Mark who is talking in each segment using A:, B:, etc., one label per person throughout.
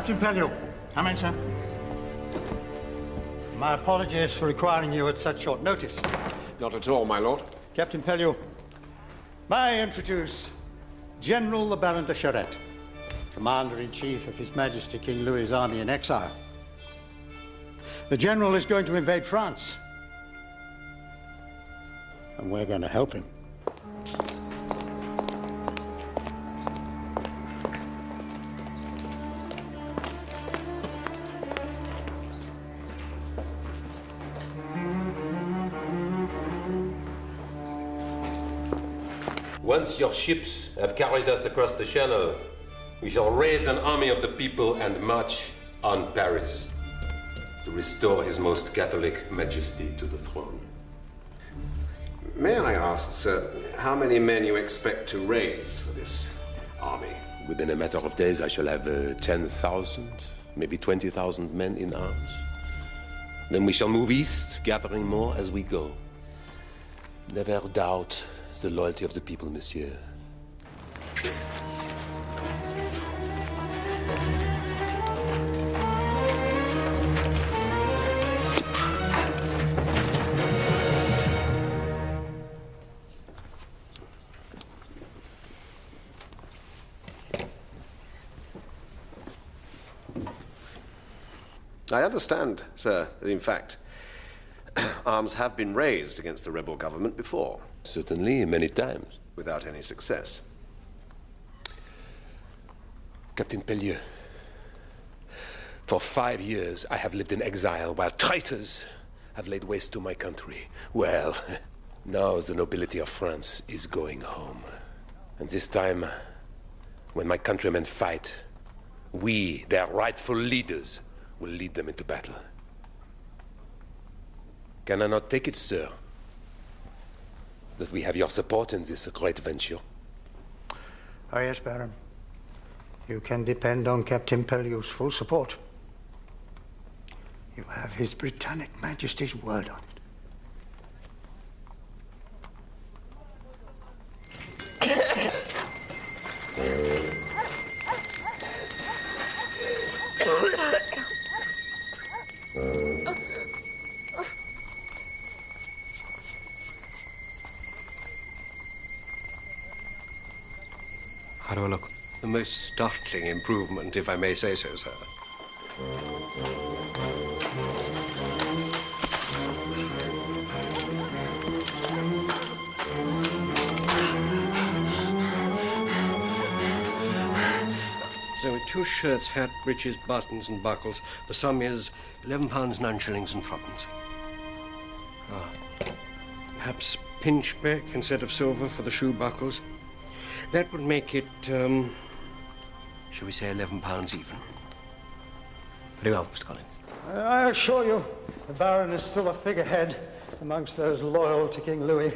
A: Captain Pellew, come in, sir. My apologies for requiring you at such short notice.
B: Not at all, my lord.
A: Captain Pellew, may I introduce General the Baron de Charette, Commander-in-Chief of His Majesty King Louis's army in exile. The General is going to invade France, and we're going to help him.
C: Once your ships have carried us across the Channel, we shall raise an army of the people and march on Paris to restore His Most Catholic Majesty to the throne.
B: May I ask, sir, how many men you expect to raise for this army?
C: Within a matter of days, I shall have 10,000, maybe 20,000 men in arms. Then we shall move east, gathering more as we go. Never doubt the loyalty of the people, monsieur.
B: I understand, sir, that in fact, arms have been raised against the rebel government before.
C: Certainly, many times.
B: Without any success.
C: Captain Pellew, for 5 years I have lived in exile while traitors have laid waste to my country. Well, now the nobility of France is going home. And this time, when my countrymen fight, we, their rightful leaders, will lead them into battle. Can I not take it, sir, that we have your support in this great venture?
A: Oh, yes, Baron. You can depend on Captain Pellew's full support. You have His Britannic Majesty's word on it.
B: How do I look? The most startling improvement, if I may say so, sir. So with 2 shirts, hat, breeches, buttons and buckles, the sum is £11 9 shillings and 3pence. Ah. Perhaps pinchbeck instead of silver for the shoe buckles. That would make it, shall we say £11 even? Very well, Mr. Collins.
A: I assure you, the Baron is still a figurehead amongst those loyal to King Louis.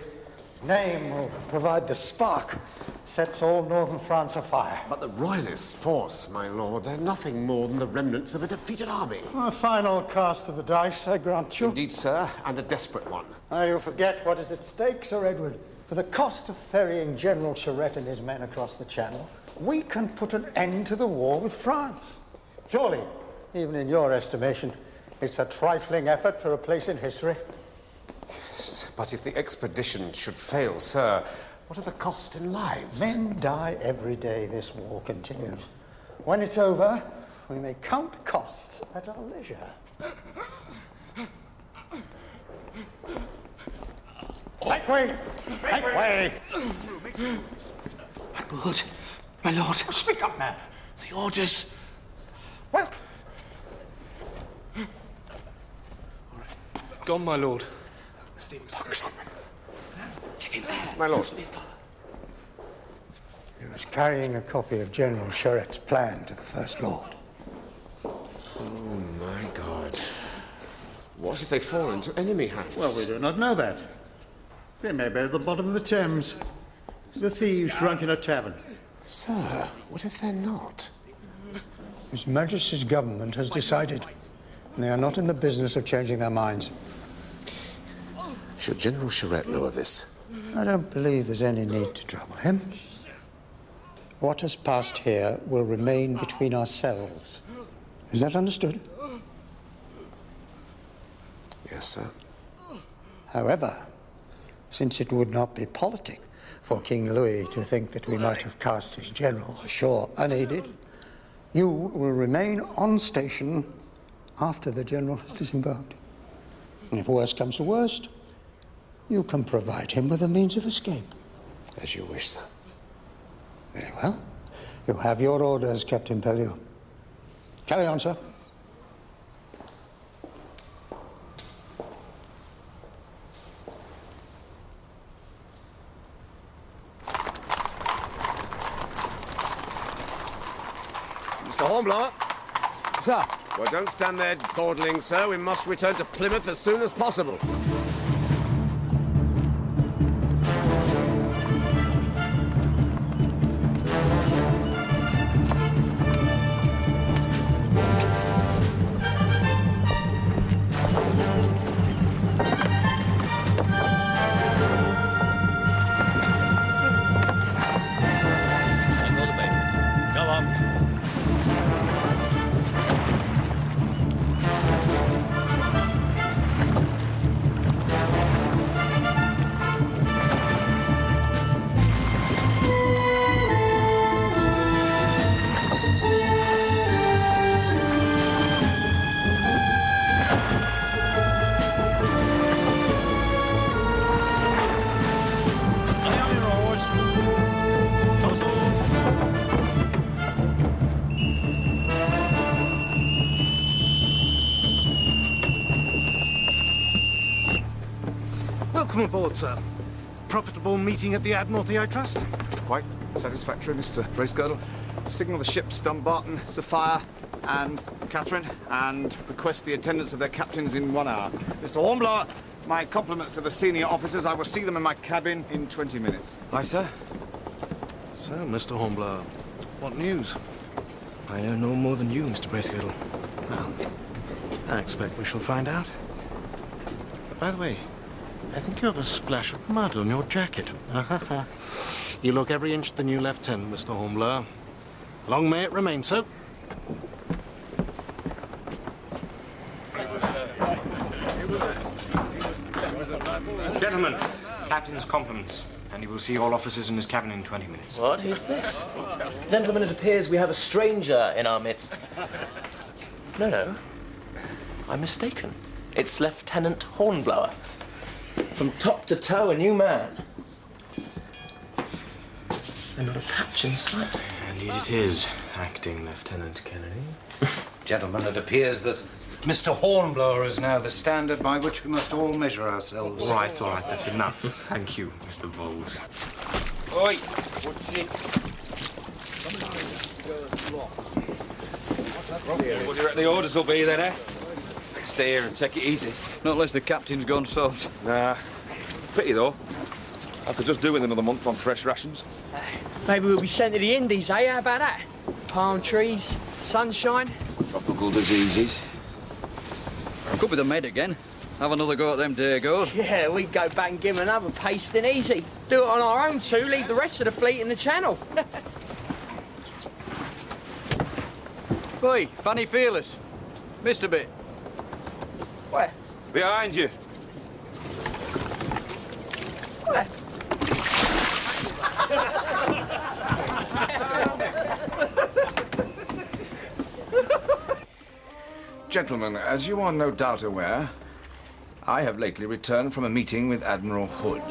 A: His name will provide the spark, sets all northern France afire.
D: But the Royalist force, my lord, they're nothing more than the remnants of a defeated army.
A: A final cast of the dice, I grant you.
D: Indeed, sir, and a desperate one.
A: You forget what is at stake, Sir Edward. For the cost of ferrying General Charette and his men across the Channel, we can put an end to the war with France. Surely, even in your estimation, it's a trifling effort for a place in history.
D: Yes, but if the expedition should fail, sir, what are the cost in lives?
A: Men die every day this war continues. When it's over, we may count costs at our leisure. Make way! Make way!
E: My lord, my lord.
A: Speak up, man.
E: The orders.
A: Well,
E: Gone, my lord.
C: Stephen,
E: Give him there.
D: My lord.
A: he was carrying a copy of General Charette's plan to the First Lord.
D: Oh, my God. What if they fall into enemy hands?
A: Well, we do not know that. They may be at the bottom of the Thames. The thieves drunk in a tavern.
D: Sir, what if they're not?
A: His Majesty's government has decided, and they are not in the business of changing their minds.
D: Should General Charette know of this?
A: I don't believe there's any need to trouble him. What has passed here will remain between ourselves. Is that understood?
D: Yes, sir.
A: However, since it would not be politic for King Louis to think that we might have cast his general ashore unaided, you will remain on station after the general has disembarked. And if worst comes to worst, you can provide him with a means of escape.
D: As you wish, sir.
A: Very well. You have your orders, Captain Pellew. Carry on, sir.
F: Mr. Hornblower.
G: Sir.
F: Well, don't stand there dawdling, sir. We must return to Plymouth as soon as possible.
H: Welcome aboard, sir. Profitable meeting at the Admiralty, I trust?
G: Quite satisfactory, Mr. Bracegirdle. Signal the ships Dumbarton, Sapphire, and Catherine, and request the attendance of their captains in 1 hour. Mr. Hornblower, my compliments to the senior officers. I will see them in my cabin in 20 minutes.
H: Aye, sir. So, Mr. Hornblower, what news? I know no more than you, Mr. Bracegirdle. Well, I expect we shall find out. By the way, I think you have a splash of mud on your jacket. You look every inch the new lieutenant, Mr. Hornblower. Long may it remain so.
I: Gentlemen, captain's compliments, and he will see all officers in his cabin in 20 minutes.
J: What? Who's this? Gentlemen, it appears we have a stranger in our midst. No. I'm mistaken. It's Lieutenant Hornblower. From top to toe, a new man. And not a patch in sight.
I: Indeed it is, Acting Lieutenant Kennedy.
K: Gentlemen, it appears that Mr. Hornblower is now the standard by which we must all measure ourselves.
I: All right, that's enough. Thank you, Mr. Bowles.
K: Oi, what's it?
L: What do you reckon the orders will be then, eh? Stay here and take it easy.
M: Not unless the captain's gone soft.
L: Nah. Pity, though. I could just do with another month on fresh rations.
N: Maybe we'll be sent to the Indies, eh? How about that? Palm trees, sunshine.
L: Tropical diseases.
M: Could be the Med again. Have another go at them Dagos.
N: Yeah, we'd go back and give them another pasting easy. Do it on our own too, leave the rest of the fleet in the channel.
M: Oi, Fanny Fearless. Missed a bit.
N: Where?
L: Behind you.
N: Where?
G: Gentlemen, as you are no doubt aware, I have lately returned from a meeting with Admiral Hood.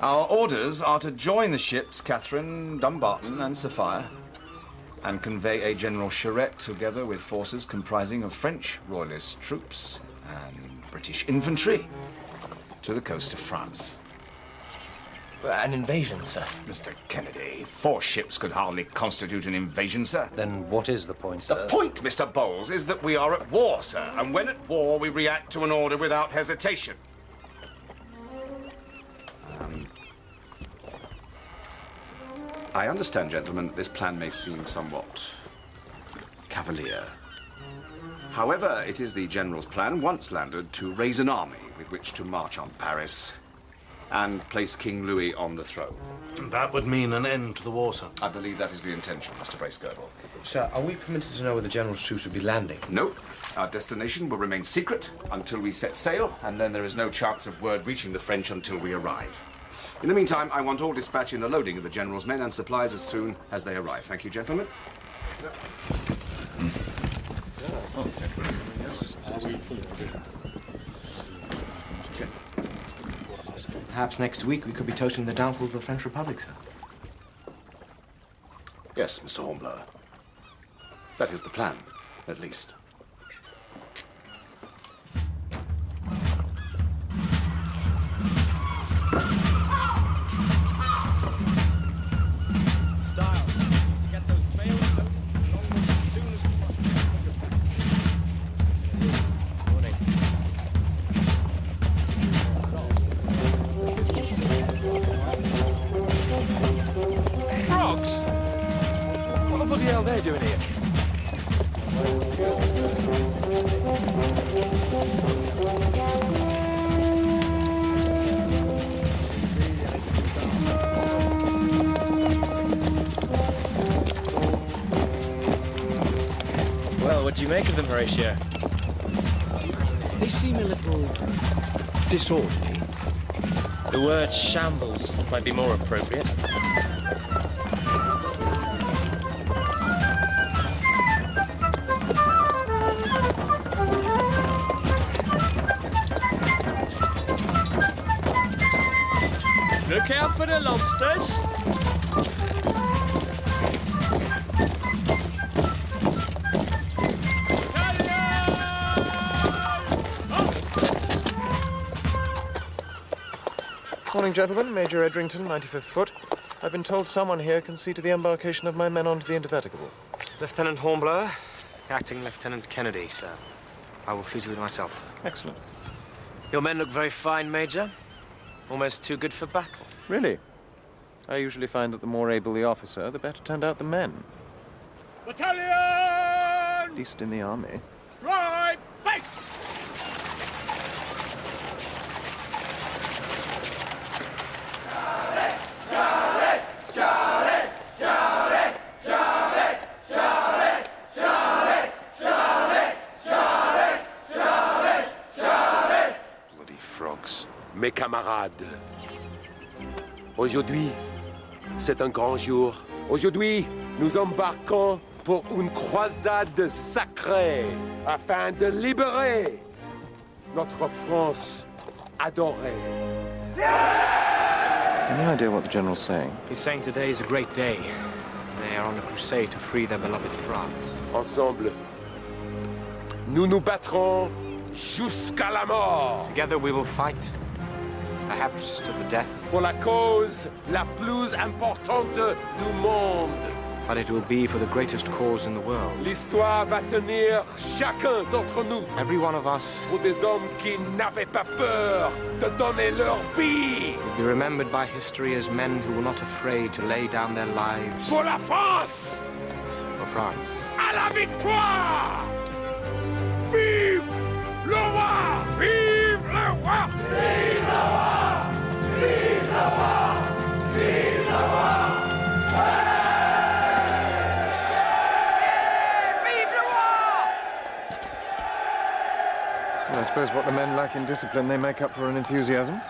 G: Our orders are to join the ships Catherine, Dumbarton, and Sophia, and convey a General Charette together with forces comprising of French Royalist troops and British infantry to the coast of France.
J: An invasion, sir?
G: Mr. Kennedy, 4 ships could hardly constitute an invasion, sir.
K: Then what is the point, sir?
G: The point, Mr. Bowles, is that we are at war, sir. And when at war, we react to an order without hesitation. I understand, gentlemen, that this plan may seem somewhat cavalier. However, it is the General's plan, once landed, to raise an army with which to march on Paris and place King Louis on the throne.
H: And that would mean an end to the war, sir.
G: I believe that is the intention, Mr. Bracegirdle.
B: Sir, are we permitted to know where the General's troops will be landing?
G: No. Our destination will remain secret until we set sail, and then there is no chance of word reaching the French until we arrive. In the meantime, I want all dispatch in the loading of the General's men and supplies as soon as they arrive. Thank you, gentlemen.
B: Perhaps next week we could be toasting the downfall of the French Republic, sir.
G: Yes, Mr. Hornblower. That is the plan, at least.
J: What do you make of them, Horatio?
N: They seem a little disorderly.
J: The word shambles might be more appropriate.
N: Look out for the lobsters.
H: Morning, gentlemen. Major Edrington, 95th Foot. I've been told someone here can see to the embarkation of my men onto the Indefatigable.
I: Lieutenant Hornblower, Acting Lieutenant Kennedy, sir. I will see to it myself, sir.
H: Excellent.
J: Your men look very fine, Major. Almost too good for battle.
H: Really? I usually find that the more able the officer, the better turned out the men.
F: Battalion!
H: At least in the army.
F: Right! Fight!
G: Bloody frogs.
C: Mes camarades, aujourd'hui, c'est un grand jour. Aujourd'hui, nous embarquons pour une croisade sacrée afin de libérer notre France adorée.
H: Any idea what the General's saying?
I: He's saying today is a great day. They are on a crusade to free their beloved France.
C: Ensemble, nous nous battrons jusqu'à la mort.
I: Together we will fight, perhaps to the death.
C: Pour la cause la plus importante du monde.
I: But it will be for the greatest cause in the world.
C: L'histoire va tenir chacun d'entre nous.
I: Every one of us
C: Pour des hommes qui n'avaient pas peur de donner leur vie.
I: will be remembered by history as men who were not afraid to lay down their lives
C: Pour la France.
I: for France.
C: À la victoire. Vive le roi. Vive le roi. Vive le roi. Vive le roi. Vive le roi.
H: suppose what the men lack in discipline, they make up for in enthusiasm.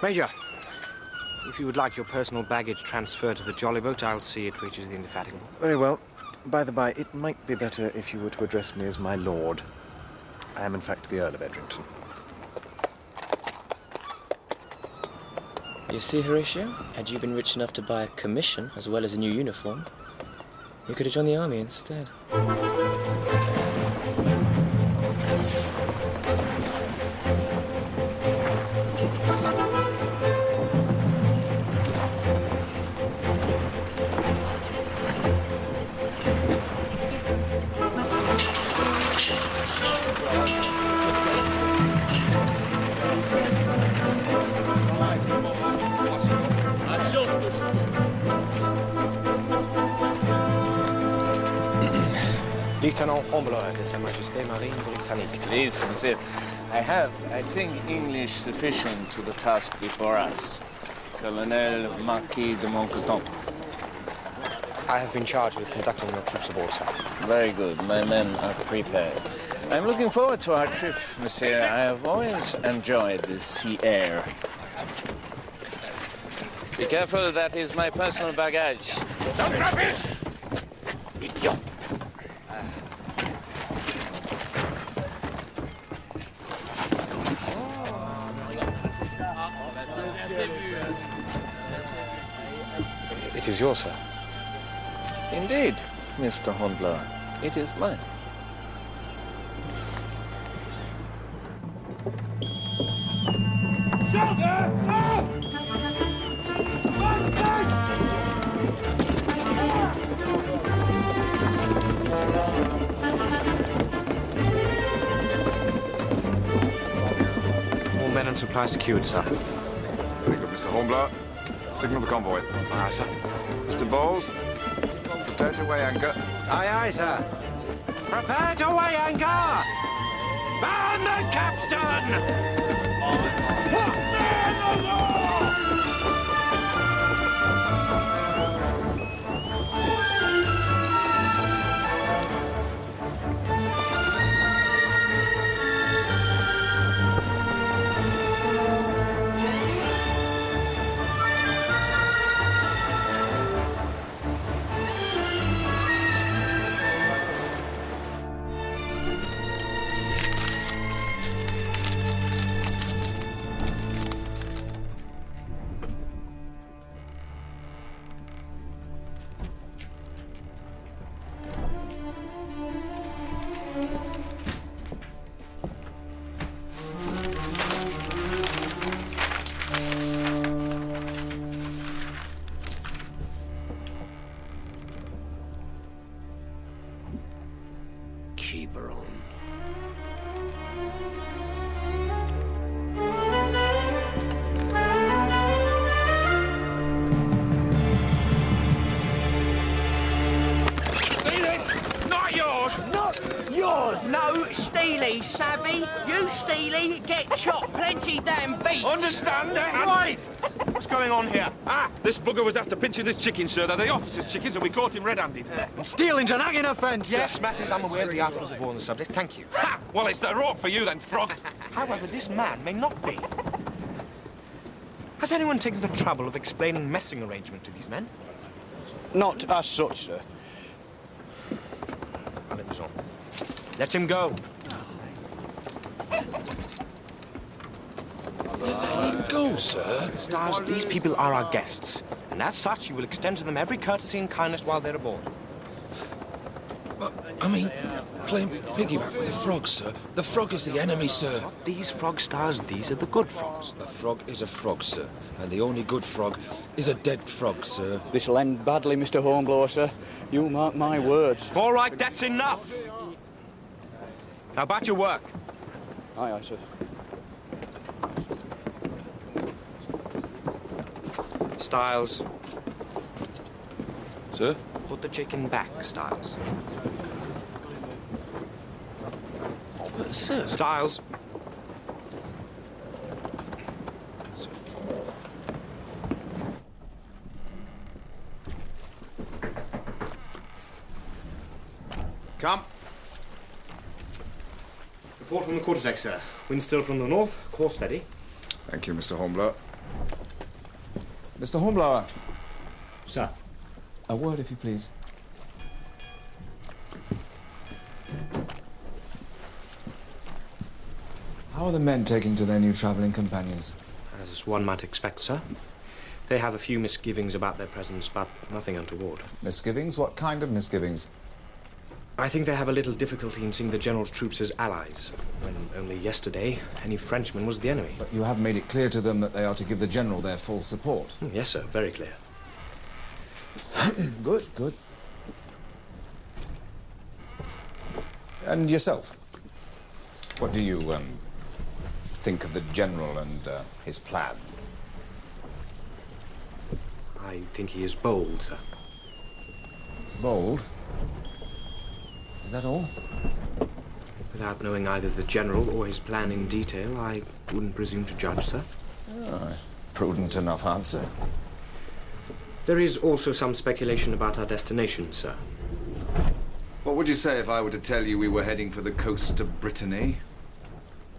I: Major, if you would like your personal baggage transferred to the jolly boat, I'll see it reaches the Indefatigable.
H: Very well. By the by, it might be better if you were to address me as my lord. I am, in fact, the Earl of Edrington.
J: You see, Horatio, had you been rich enough to buy a commission as well as a new uniform, you could have joined the army instead.
I: Lieutenant Hornblower de Sa Majesté Marine Britannique.
O: Please, monsieur. I have, I think, English sufficient to the task before us. Colonel Marquis de Montcoton.
I: I have been charged with conducting the troops aboard, sir.
O: Very good. My men are prepared. I'm looking forward to our trip, monsieur. I have always enjoyed the sea air. Be careful, that is my personal baggage. Don't drop it! Idiot!
I: It is yours, sir.
O: Indeed, Mr. Hornblower. It is mine.
I: All men and supplies secured, sir.
G: Very good, Mr. Hornblower. Signal the convoy.
I: Aye, sir.
G: Mr. Bowles, prepare to weigh anchor.
K: Aye, aye, sir. Prepare to weigh anchor! Man the capstan!
B: Keep her on.
P: See this? Not yours!
N: Not yours! No, Steely, savvy? You, Steely, get chopped plenty damn beats!
P: Understand that?
I: Right! What's going on here?
L: Ah, this bugger was after pinching this chicken, sir. They're the officer's chickens, and we caught him red-handed.
K: Stealing's an hanging offence.
I: Yes, Matthews, I'm aware of the articles of war on the subject. Thank you.
L: Ha! Well, it's the rope for you, then, frog.
I: However, this man may not be. Has anyone taken the trouble of explaining messing arrangement to these men?
M: Not as such, sir.
I: I'll let this on. Let him go.
L: Go, sir.
I: Stars, these people are our guests. And as such, you will extend to them every courtesy and kindness while they're aboard.
L: But, I mean, playing piggyback with the frog, sir. The frog is the enemy, sir.
I: Not these frog stars, these are the good frogs.
L: A frog is a frog, sir. And the only good frog is a dead frog, sir.
M: This'll end badly, Mr. Hornblower, sir. You mark my words.
I: All right, that's enough. Now, about your work.
M: Aye, aye, sir.
I: Styles.
L: Sir?
I: Put the chicken back, Styles.
L: But, sir...
I: Styles.
L: Sir.
G: Come.
I: Report from the quarterdeck, sir. Wind still from the north, course steady.
G: Thank you, Mr. Hornblower. Mr. Hornblower.
I: Sir.
Q: A word, if you please. How are the men taking to their new travelling companions?
I: As one might expect, sir. They have a few misgivings about their presence, but nothing untoward.
Q: Misgivings? What kind of misgivings?
I: I think they have a little difficulty in seeing the General's troops as allies, when only yesterday any Frenchman was the enemy.
Q: But you have made it clear to them that they are to give the General their full support.
I: Yes, sir, very clear.
Q: Good, good. And yourself? What do you, think of the General and his plan?
I: I think he is bold, sir.
Q: Bold? Is that all?
I: Without knowing either the General or his plan in detail, I wouldn't presume to judge, sir.
Q: Oh, prudent enough answer.
I: There is also some speculation about our destination, sir.
G: What would you say if I were to tell you we were heading for the coast of Brittany?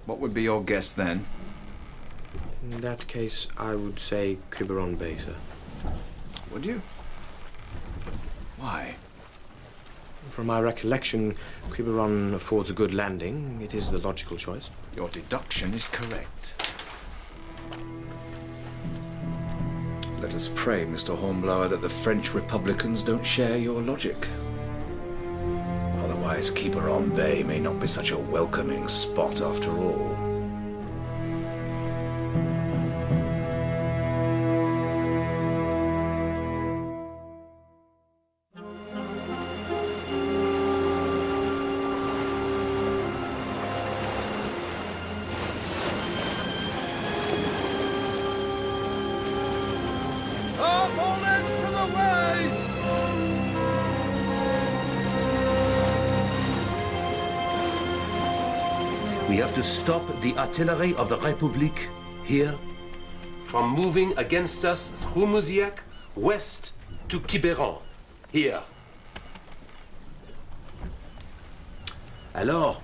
G: What would be your guess then?
I: In that case, I would say Quiberon Bay, sir.
G: Would you? Why?
I: From my recollection, Quiberon affords a good landing. It is the logical choice.
G: Your deduction is correct. Let us pray, Mr. Hornblower, that the French Republicans don't share your logic. Otherwise, Quiberon Bay may not be such a welcoming spot after all.
C: We have to stop the artillery of the Republic here from moving against us through Mouziac, west to Quiberon, here. Alors,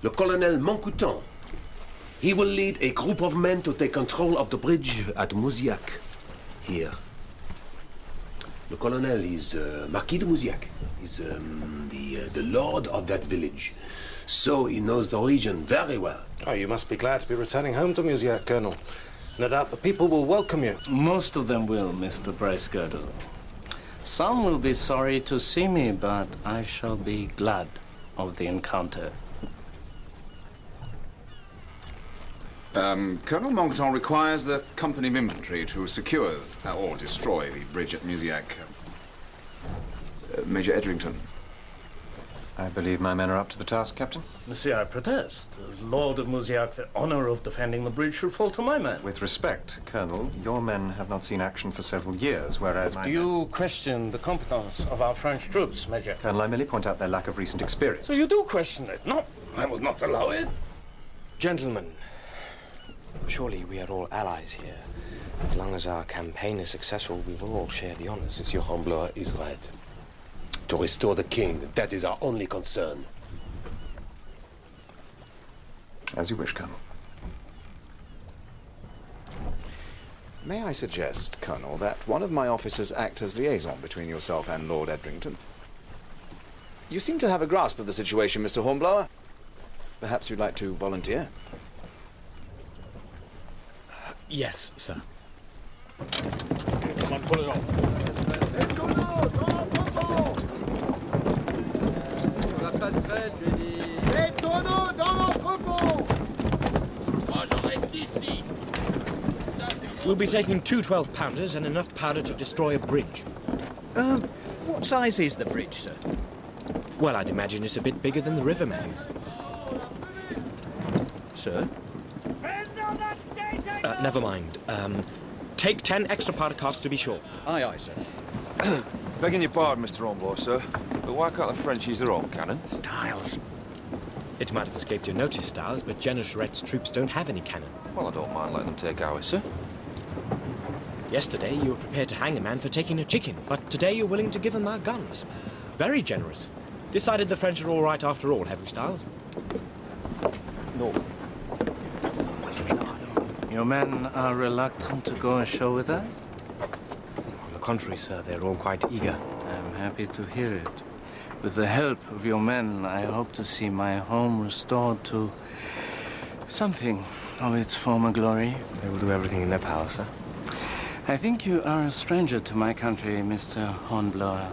C: le colonel Montcouton, he will lead a group of men to take control of the bridge at Mouziac, here. The colonel is Marquis de Mouziac. He's the lord of that village. So he knows the region very well.
H: Oh, you must be glad to be returning home to Mouziac, Colonel. No doubt the people will welcome you.
O: Most of them will, Mr. Bracegirdle. Some will be sorry to see me, but I shall be glad of the encounter.
G: Colonel Montcouton requires the company of infantry to secure or destroy the bridge at Mouziac. Major Edrington.
R: I believe my men are up to the task, Captain.
O: Monsieur, I protest. As Lord of Mouziac, the honor of defending the bridge should fall to my men.
R: With respect, Colonel, your men have not seen action for several years, whereas
O: Do you question the competence of our French troops, Major?
R: Colonel, I merely point out their lack of recent experience.
O: So you do question it? No, I will not allow it.
I: Gentlemen, surely we are all allies here. As long as our campaign is successful, we will all share the honors.
C: Monsieur Hornblower is right. To restore the king, that is our only concern.
R: As you wish, Colonel.
G: May I suggest, Colonel, that one of my officers act as liaison between yourself and Lord Edrington? You seem to have a grasp of the situation, Mr. Hornblower. Perhaps you'd like to volunteer?
I: Yes, sir.
O: Come on, pull it off.
I: We'll be taking 2 12-pounders and enough powder to destroy a bridge.
S: What size is the bridge, sir?
I: Well, I'd imagine it's a bit bigger than the river, Matthews. Sir? Never mind. Take 10 extra powder casks to be sure.
S: Aye, aye, sir.
L: Begging your pardon, Mr. Hornblower, sir, but why can't the French use their own cannon?
I: Styles. It might have escaped your notice, Styles, but General Charette's troops don't have any cannon.
L: Well, I don't mind letting them take ours, sir.
I: Yesterday, you were prepared to hang a man for taking a chicken, but today you're willing to give him our guns. Very generous. Decided the French are all right after all, have we, Styles? No.
O: Your men are reluctant to go ashore with us?
I: On the contrary, sir, they're all quite eager.
O: I'm happy to hear it. With the help of your men, I hope to see my home restored to something of its former glory.
I: They will do everything in their power, sir.
O: I think you are a stranger to my country, Mr. Hornblower.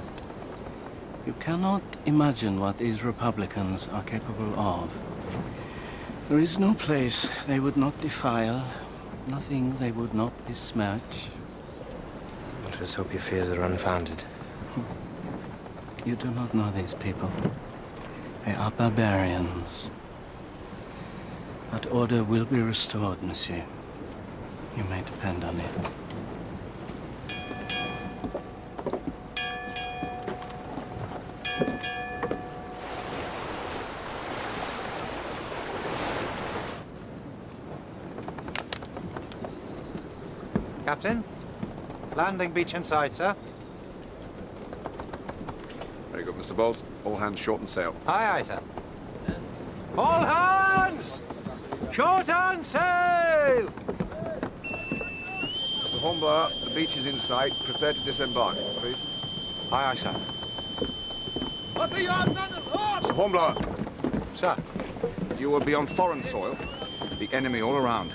O: You cannot imagine what these Republicans are capable of. There is no place they would not defile, nothing they would not besmirch.
I: Let us hope your fears are unfounded.
O: You do not know these people. They are barbarians. But order will be restored, monsieur. You may depend on it.
T: Captain, landing beach inside, sir.
G: Very good, Mr. Bowles. All hands shorten sail.
T: Aye, aye, sir. All hands! Shorten sail!
G: Mr. Hornblower, the beach is in sight. Prepare to disembark, please.
T: Aye, aye, sir.
G: Mr. Hornblower.
T: Sir.
G: You will be on foreign soil. The enemy all around.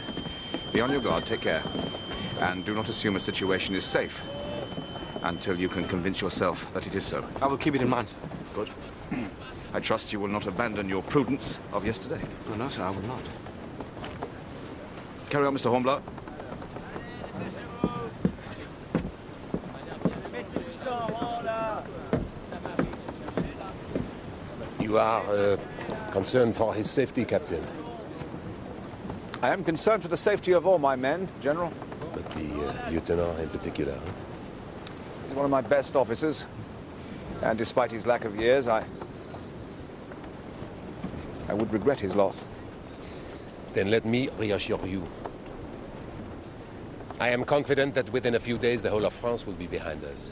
G: Be on your guard. Take care. And do not assume a situation is safe until you can convince yourself that it is so.
I: I will keep it in mind, sir.
G: Good. I trust you will not abandon your prudence of yesterday.
I: No, no, sir, I will not.
G: Carry on, Mr. Hornblower.
C: You are concerned for his safety, Captain.
G: I am concerned for the safety of all my men, General.
C: But the lieutenant in particular.
G: He's one of my best officers. And despite his lack of years, I would regret his loss.
C: Then let me reassure you. I am confident that within a few days the whole of France will be behind us.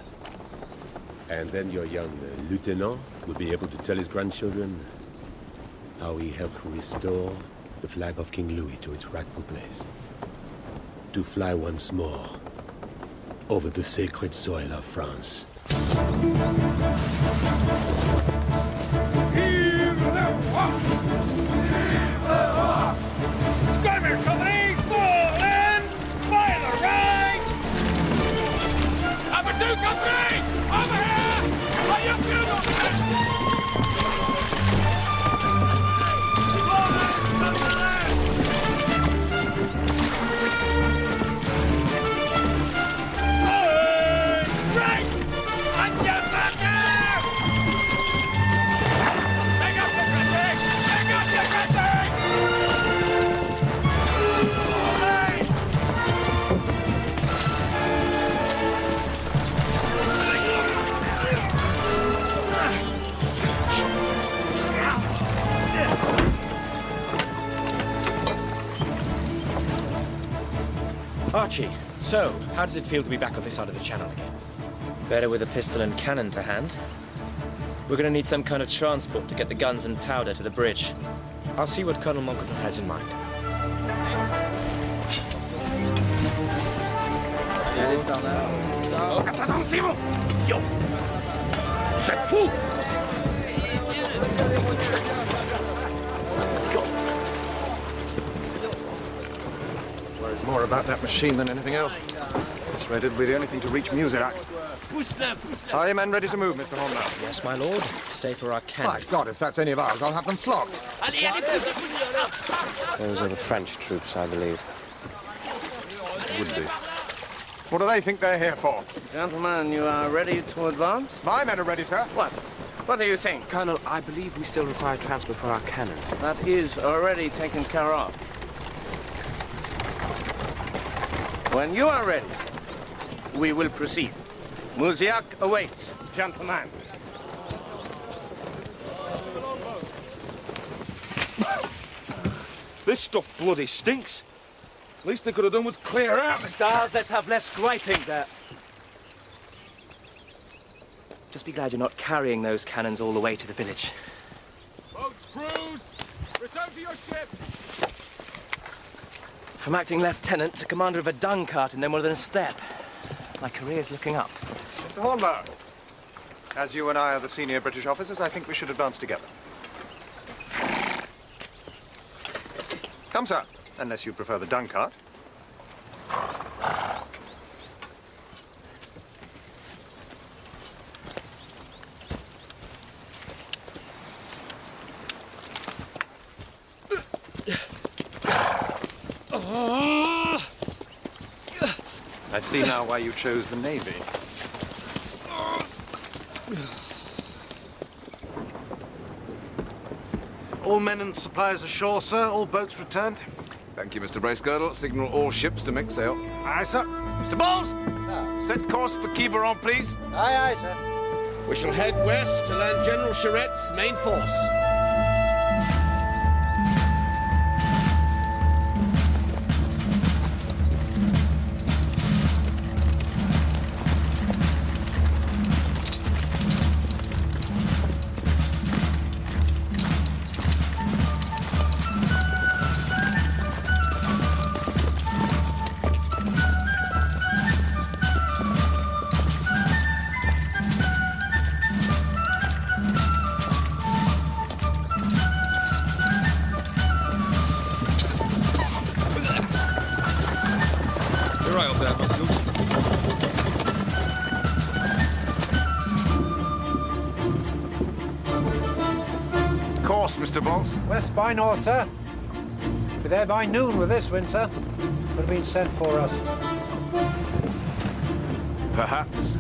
C: And then your young lieutenant will be able to tell his grandchildren how he helped restore the flag of King Louis to its rightful place. To fly once more over the sacred soil of France.
P: Skirmers company, full in, by the right! Number 2 company, over here! Are you good over there? Right! On your back there! Take up the British! Take up the British!
I: Archie, so, how does it feel to be back on this side of the channel again?
J: Better with a pistol and cannon to hand. We're going to need some kind of transport to get the guns and powder to the bridge.
I: I'll see what Colonel Monckton has in mind.
P: Attention! Yo! Vous êtes fous!
G: Worries more about that machine than anything else. This raid will be the only thing to reach Muzirak. Are your men ready to move, Mr. Hornblower?
J: Yes, my lord. Save for our cannon.
G: My God, if that's any of ours, I'll have them flogged.
I: Those are the French troops, I believe.
G: Would be. What do they think they're here for?
O: Gentlemen, you are ready to advance?
G: My men are ready, sir.
O: What? What are you saying?
I: Colonel, I believe we still require transport for our cannon.
O: That is already taken care of. When you are ready, we will proceed. Muziak awaits, gentlemen.
K: This stuff bloody stinks. Least they could have done was clear out.
J: Stars, let's have less griping there. Just be glad you're not carrying those cannons all the way to the village.
P: Boats, crews, return
G: Return to your ship!
J: From acting lieutenant to commander of a dung cart in no more than a step. My career's looking up.
R: Mr. Hornblower, as you and I are the senior British officers, I think we should advance together. Come, sir, unless you prefer the dung cart. I see now why you chose the Navy.
H: All men and supplies ashore, sir. All boats returned.
G: Thank you, Mr. Bracegirdle. Signal all ships to make sail.
H: Aye, sir.
G: Mr. Bowles! Sir. Set course for Quiberon, please.
M: Aye, aye, sir.
F: We shall head west to land General Charette's main force.
G: Mr. Bowles?
T: West by north, sir. Be there by noon with this wind, sir. Could have been sent for us.
G: Perhaps.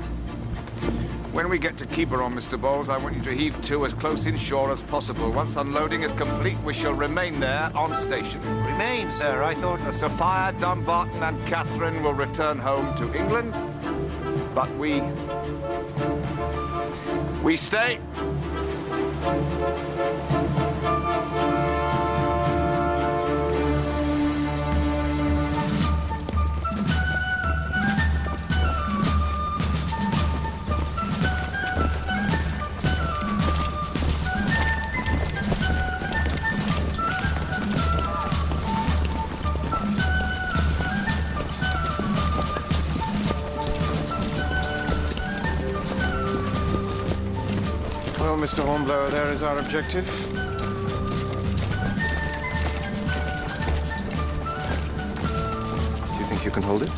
G: When we get to Quiberon, Mr. Bowles, I want you to heave to as close inshore as possible. Once unloading is complete, we shall remain there on station.
T: Remain, sir. I thought...
G: The Sophia, Dumbarton and Catherine will return home to England, but we stay.
R: Well, Mr. Hornblower, there is our objective. Do you think you can hold it?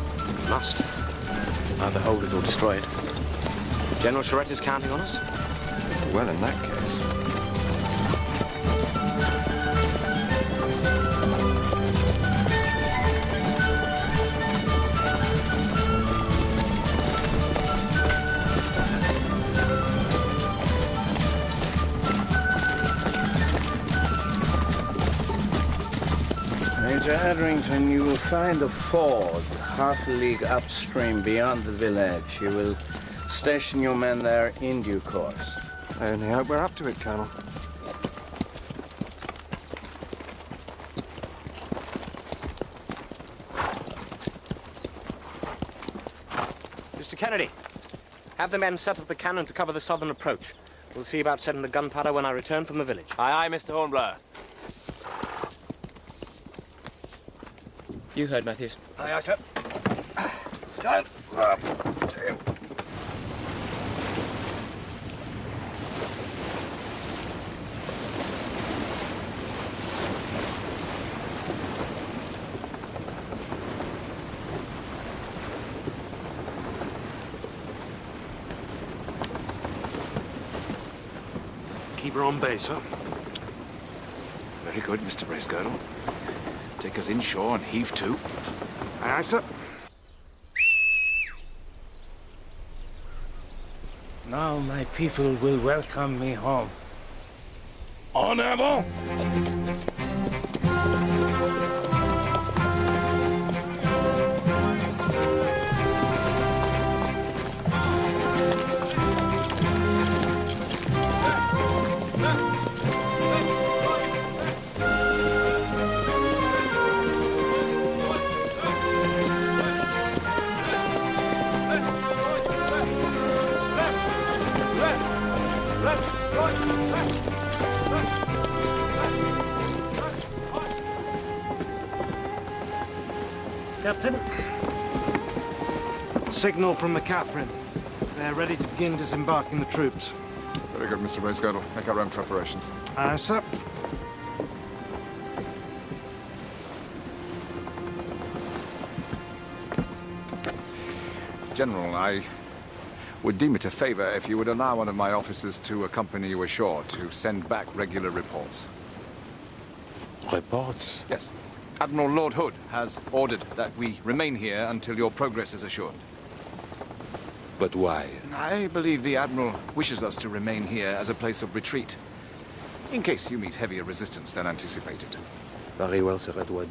I: Must. Either hold it or destroy it. General Charette is counting on us?
R: Well, in that case...
O: Major Adrington, you will find a ford half a league upstream beyond the village. You will station your men there in due course.
R: I only hope we're up to it, Colonel.
I: Mr. Kennedy, have the men set up the cannon to cover the southern approach. We'll see about setting the gunpowder when I return from the village.
J: Aye, aye, Mr. Hornblower. You heard, Matthews.
T: Aye, aye, sir.
H: Stand up.
G: Keep her on base, huh? Very good, Mr. Bracegirdle. Take us inshore and heave to. Aye, aye, sir.
O: Now my people will welcome me home.
H: En avant! Captain. Signal from the Catherine. They're ready to begin disembarking the troops.
G: Very good, Mr. Bracegirdle. Make our own preparations.
H: Aye, sir.
G: General, I would deem it a favor if you would allow one of my officers to accompany you ashore to send back regular reports.
C: Reports?
G: Yes. Admiral Lord Hood has ordered that we remain here until your progress is assured.
C: But why?
G: I believe the Admiral wishes us to remain here as a place of retreat, in case you meet heavier resistance than anticipated.
C: Very well, Sir Edward.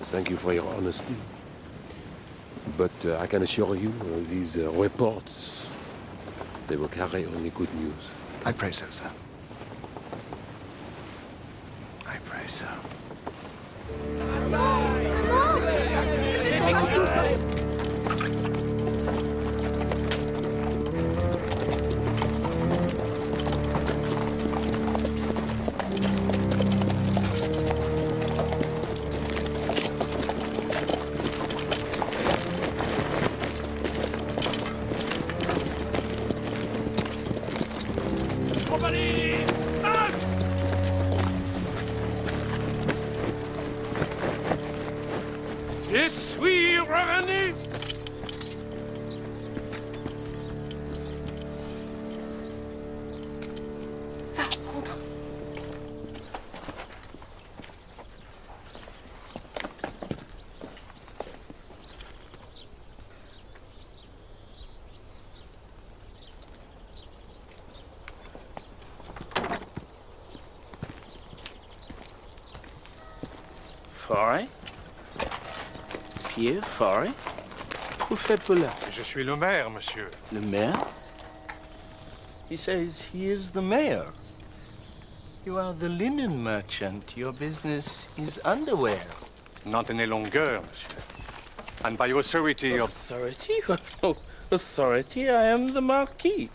C: Thank you for your honesty. But I can assure you, these reports, they will carry only good news.
G: I pray so, sir. I pray so.
P: Je suis revenu.
O: Forêt? Pierre Forêt? Où faites-vous là?
R: Je suis le maire, monsieur.
O: Le mayor? He says he is the mayor. You are the linen merchant. Your business is underwear.
R: Not any longer, monsieur. And by authority of...
O: Authority? You have no authority. I am the Marquis.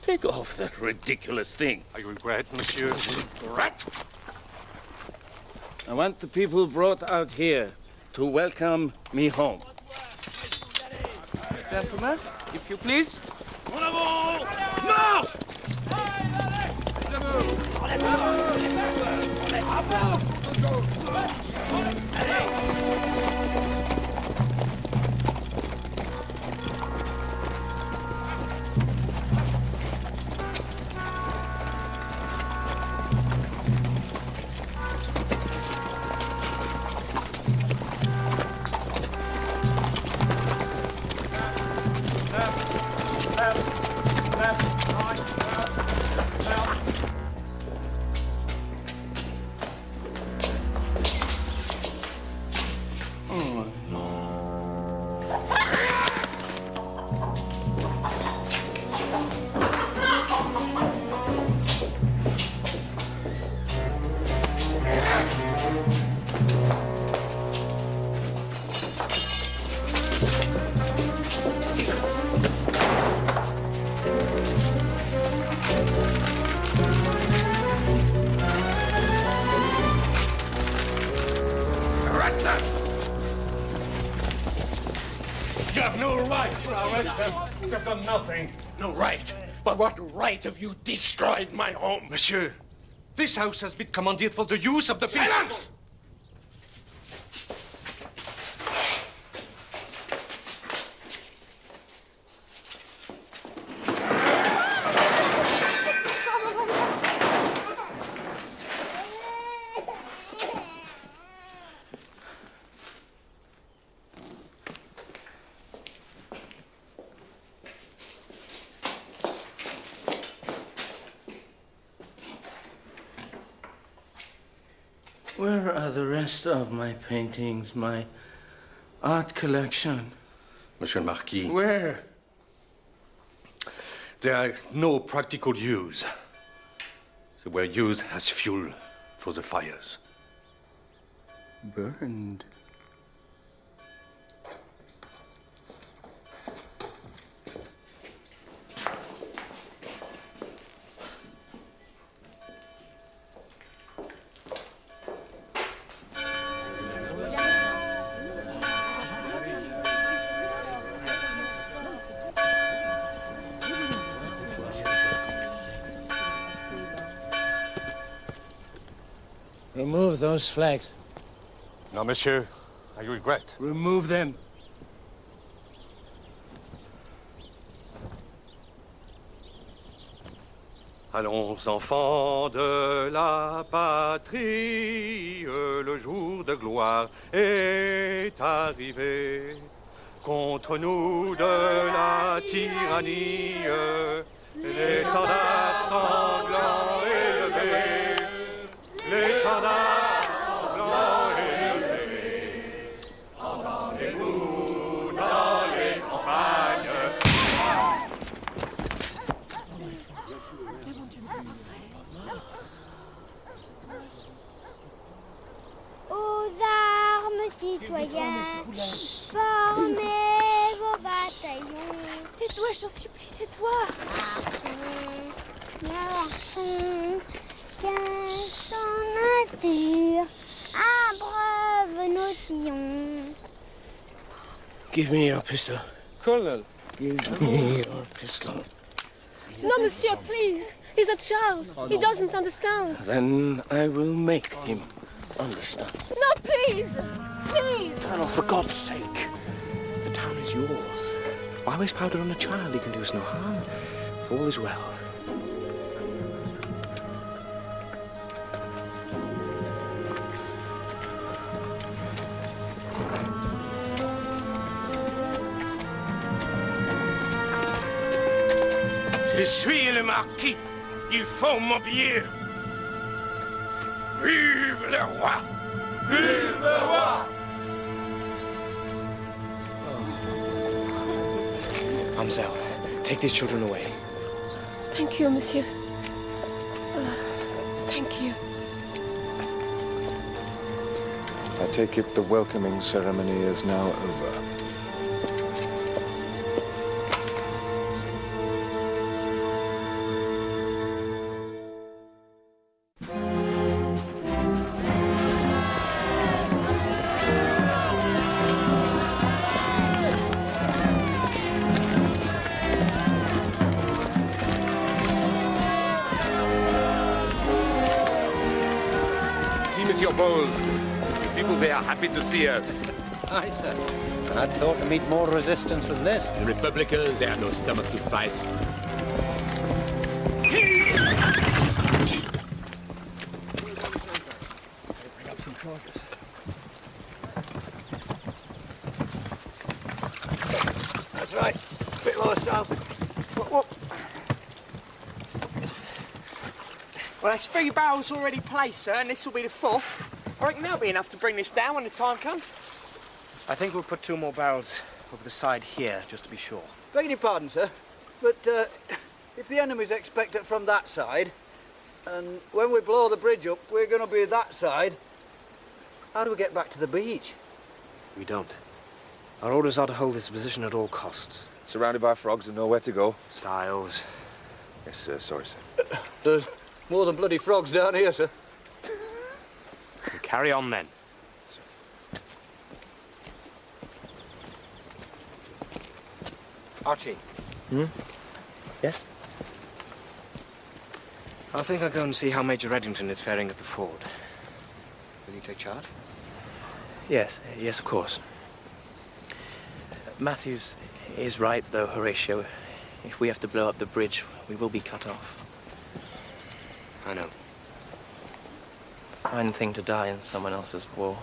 O: Take off that ridiculous thing.
R: I regret, monsieur.
O: Regret? I want the people brought out here to welcome me home. Gentlemen, if you please.
P: En avant! Marche!
K: You have no right to arrest them. They've done nothing. No right? By what right have you destroyed my home?
R: Monsieur, this house has been commanded for the use of the people.
K: Silence!
O: Where are the rest of my paintings, my art collection?
R: Monsieur le Marquis.
O: Where?
R: They are no practical use. They were used as fuel for the fires.
O: Burned. Remove those flags.
R: No, monsieur. I regret.
O: Remove them.
R: Allons, enfants de la patrie, le jour de gloire est arrivé. Contre nous de la tyrannie, l'étendard sanglant élevé, l'étendard sanglant élevé, entendez-vous dans les campagnes.
U: Aux armes, citoyens, formez vos bataillons.
V: Tais-toi, je t'en supplie, tais-toi.
U: Marchons, qu'un sang impur abreuve nos sillons.
O: Give me your pistol.
T: Colonel.
O: Give me your pistol.
V: No, monsieur, please. He's a child. He doesn't understand.
O: Then I will make him understand.
V: No, please. Please.
I: Colonel, for God's sake. The town is yours. Why waste powder on a child? He can do us no harm. All is well.
L: Je suis le marquis. Il faut m'obéir. Vive le roi! Vive le roi!
I: Mademoiselle, take these children away.
V: Thank you, monsieur. Thank you.
H: I take it the welcoming ceremony is now over.
C: They are happy to see us.
T: Aye, sir. I'd thought to meet more resistance than this.
C: The Republicans, they have no stomach to fight.
P: Bring up some charges.
N: That's right. Bit lower style. Whoop, whoop. Well, that's 3 barrels already placed, sir, and this will be the 4th. I reckon that'll be enough to bring this down when the time comes.
I: I think we'll put 2 more barrels over the side here, just to be sure.
S: Beg your pardon, sir, but if the enemies expect it from that side, and when we blow the bridge up, we're going to be that side, how do we get back to the beach?
I: We don't. Our orders are to hold this position at all costs.
Q: Surrounded by frogs and nowhere to go.
I: Styles.
Q: Yes, sir. Sorry, sir.
S: There's more than bloody frogs down here, sir.
I: We'll carry on then. Archie.
J: Yes?
I: I think I'll go and see how Major Reddington is faring at the ford. Will you take charge?
J: Yes, yes, of course. Matthews is right, though, Horatio. If we have to blow up the bridge, we will be cut off.
I: I know.
J: Fine thing to die in someone else's war.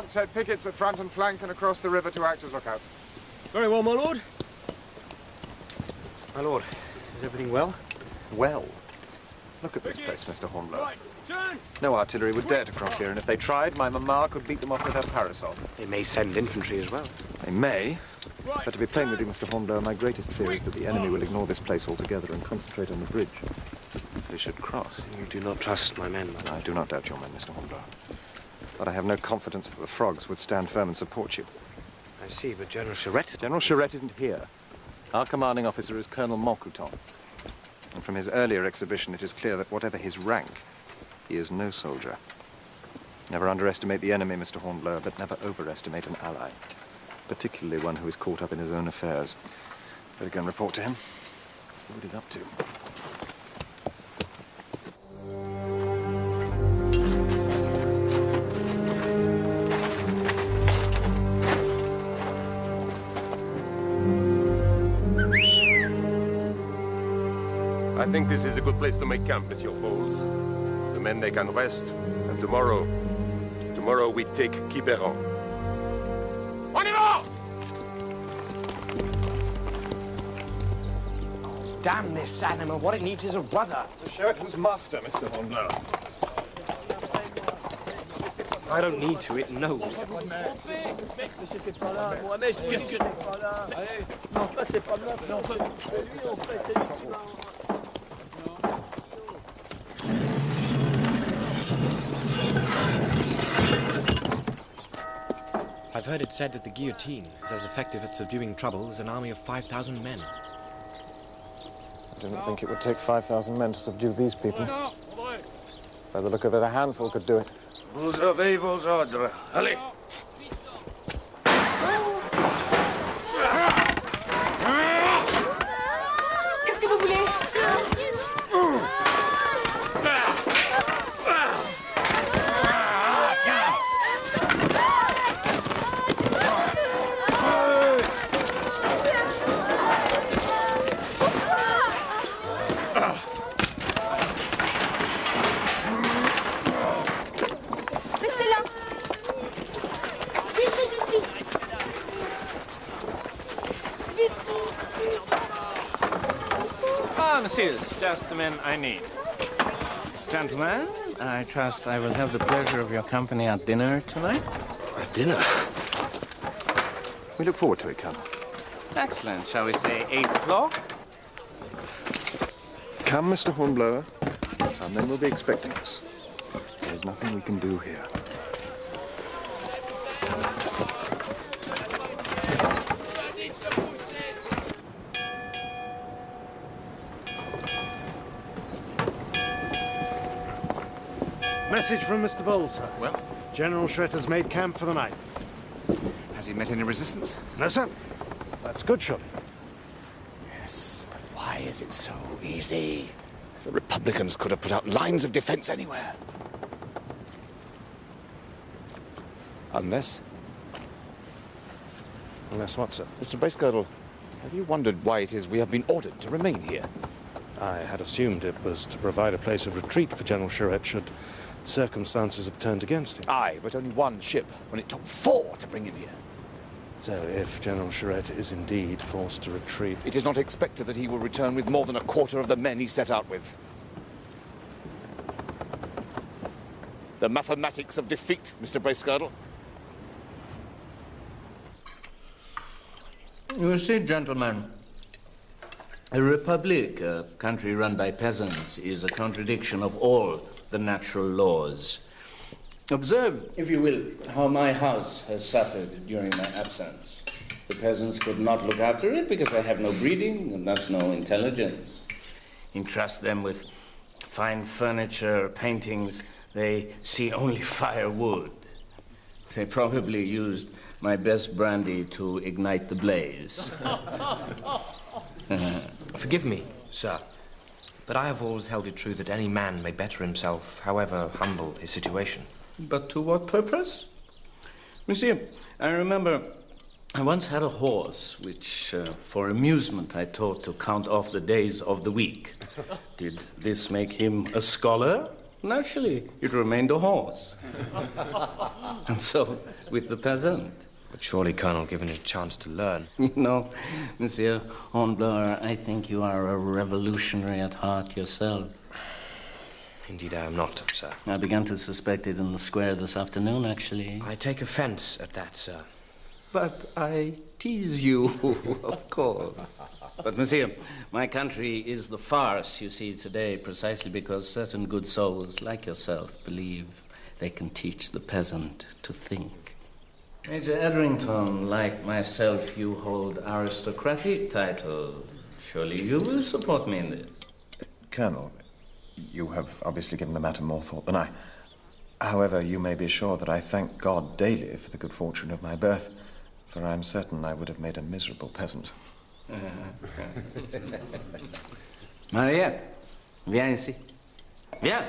G: Sergeant set pickets at front and flank and across the river to act as lookouts.
B: Very well, my lord.
D: My lord, is everything well? Well. Look at this place, Mr. Hornblower.
P: Right, turn!
D: No artillery would dare to cross here, and if they tried, my mamma could beat them off with her parasol.
I: They may send infantry as well.
D: They may. But to be plain with you, Mr. Hornblower, my greatest fear is that the enemy will ignore this place altogether and concentrate on the bridge. If they should cross.
I: You do not trust my men, my lord.
D: I do not doubt your men, Mr. Hornblower. But I have no confidence that the frogs would stand firm and support you.
I: I see, but General Charette...
D: General Charette isn't here. Our commanding officer is Colonel Montcouton. And from his earlier exhibition, it is clear that whatever his rank, he is no soldier. Never underestimate the enemy, Mr. Hornblower, but never overestimate an ally. Particularly one who is caught up in his own affairs. Better go and report to him. See what he's up to.
C: I think this is a good place to make camp, Monsieur Bowles. The men, they can rest, and tomorrow we take Quiberon. On y va!
I: Damn this animal. What it needs is a rudder.
H: The shirt was master, Mr. Hornblower.
I: I don't need to, it knows. I've heard it said that the guillotine is as effective at subduing trouble as an army of 5,000 men.
D: I didn't think it would take 5,000 men to subdue these people. By the look of it, a handful could do it.
L: Vous avez vos ordres. Allez!
V: Qu'est-ce que vous voulez?
O: Messieurs, just the men I need. Gentlemen, I trust I will have the pleasure of your company at dinner tonight.
D: At dinner? We look forward to it, Colonel.
O: Excellent. Shall we say 8 o'clock?
D: Come, Mr. Hornblower. Our men will be expecting us. There's nothing we can do here.
H: Message from Mr. Bowles, sir.
G: Well?
H: General Shredder's made camp for the night.
G: Has he met any resistance?
H: No, sir. That's good, surely.
G: Yes, but why is it so easy? The Republicans could have put out lines of defense anywhere. Unless...
H: Unless what, sir?
G: Mr. Bracegirdle, have you wondered why it is we have been ordered to remain here?
H: I had assumed it was to provide a place of retreat for General Charette should circumstances have turned against him.
G: Aye, but only one ship, when it took 4 to bring him here.
H: So if General Charette is indeed forced to retreat...
G: It is not expected that he will return with more than a quarter of the men he set out with. The mathematics of defeat, Mr. Bracegirdle.
O: You see, gentlemen, a republic, a country run by peasants, is a contradiction of all the natural laws. Observe, if you will, how my house has suffered during my absence. The peasants could not look after it because they have no breeding and thus no intelligence. Entrust them with fine furniture, paintings, they see only firewood. They probably used my best brandy to ignite the blaze.
I: Forgive me, sir, but I have always held it true that any man may better himself, however humble his situation.
O: But to what purpose? Monsieur, I remember I once had a horse which, for amusement, I taught to count off the days of the week. Did this make him a scholar? Naturally, it remained a horse. And so, with the peasant.
I: But surely, Colonel, given a chance to learn.
O: No, Monsieur Hornblower, I think you are a revolutionary at heart yourself.
I: Indeed, I am not, sir.
O: I began to suspect it in the square this afternoon, actually.
I: I take offense at that, sir.
O: But I tease you, of course. But, Monsieur, my country is the farce you see today precisely because certain good souls like yourself believe they can teach the peasant to think. Major Edrington, like myself, you hold aristocratic title. Surely you will support me in this.
D: Colonel, you have obviously given the matter more thought than I. However, you may be sure that I thank God daily for the good fortune of my birth, for I am certain I would have made a miserable peasant.
O: Mariette, viens ici. Viens.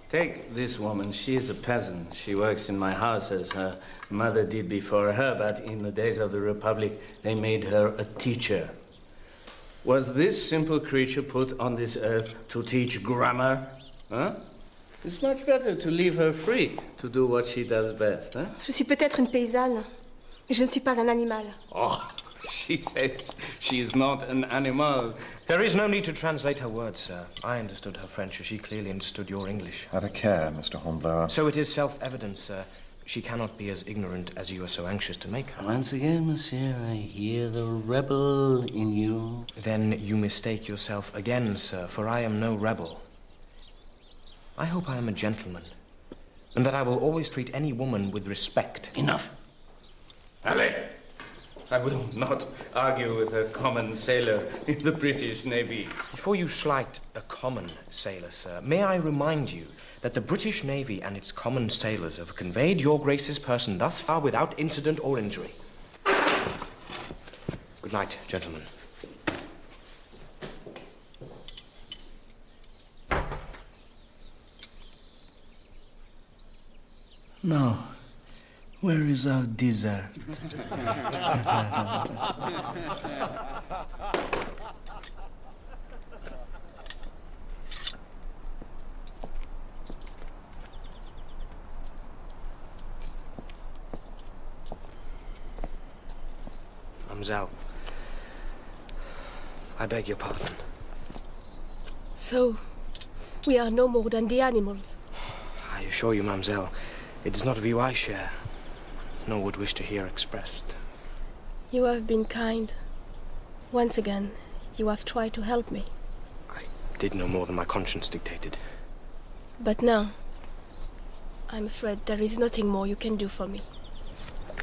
O: Take this woman. She is a peasant. She works in my house as her mother did before her, but in the days of the Republic, they made her a teacher. Was this simple creature put on this earth to teach grammar? Huh? It's much better to leave her free to do what she does best, huh?
V: Je suis peut-être une paysanne, mais je ne suis pas un animal.
J: Oh, she says she is not an animal. There is no need to translate her words, sir. I understood her French as she clearly understood your English.
D: Have a care, Mr. Hornblower.
J: So it is self-evident, sir. She cannot be as ignorant as you are so anxious to make her.
O: Once again, monsieur, I hear the rebel in you.
J: Then you mistake yourself again, sir, for I am no rebel. I hope I am a gentleman, and that I will always treat any woman with respect.
O: Enough. Allez! I will not argue with a common sailor in the British Navy.
J: Before you slight a common sailor, sir, may I remind you that the British Navy and its common sailors have conveyed your Grace's person thus far without incident or injury. Good night, gentlemen.
O: Now, where is our dessert?
J: Mademoiselle, I beg your pardon.
V: So, we are no more than the animals.
J: I assure you, mademoiselle, it is not a view I share, nor would wish to hear expressed.
V: You have been kind. Once again, you have tried to help me.
J: I did no more than my conscience dictated.
V: But now, I'm afraid there is nothing more you can do for me.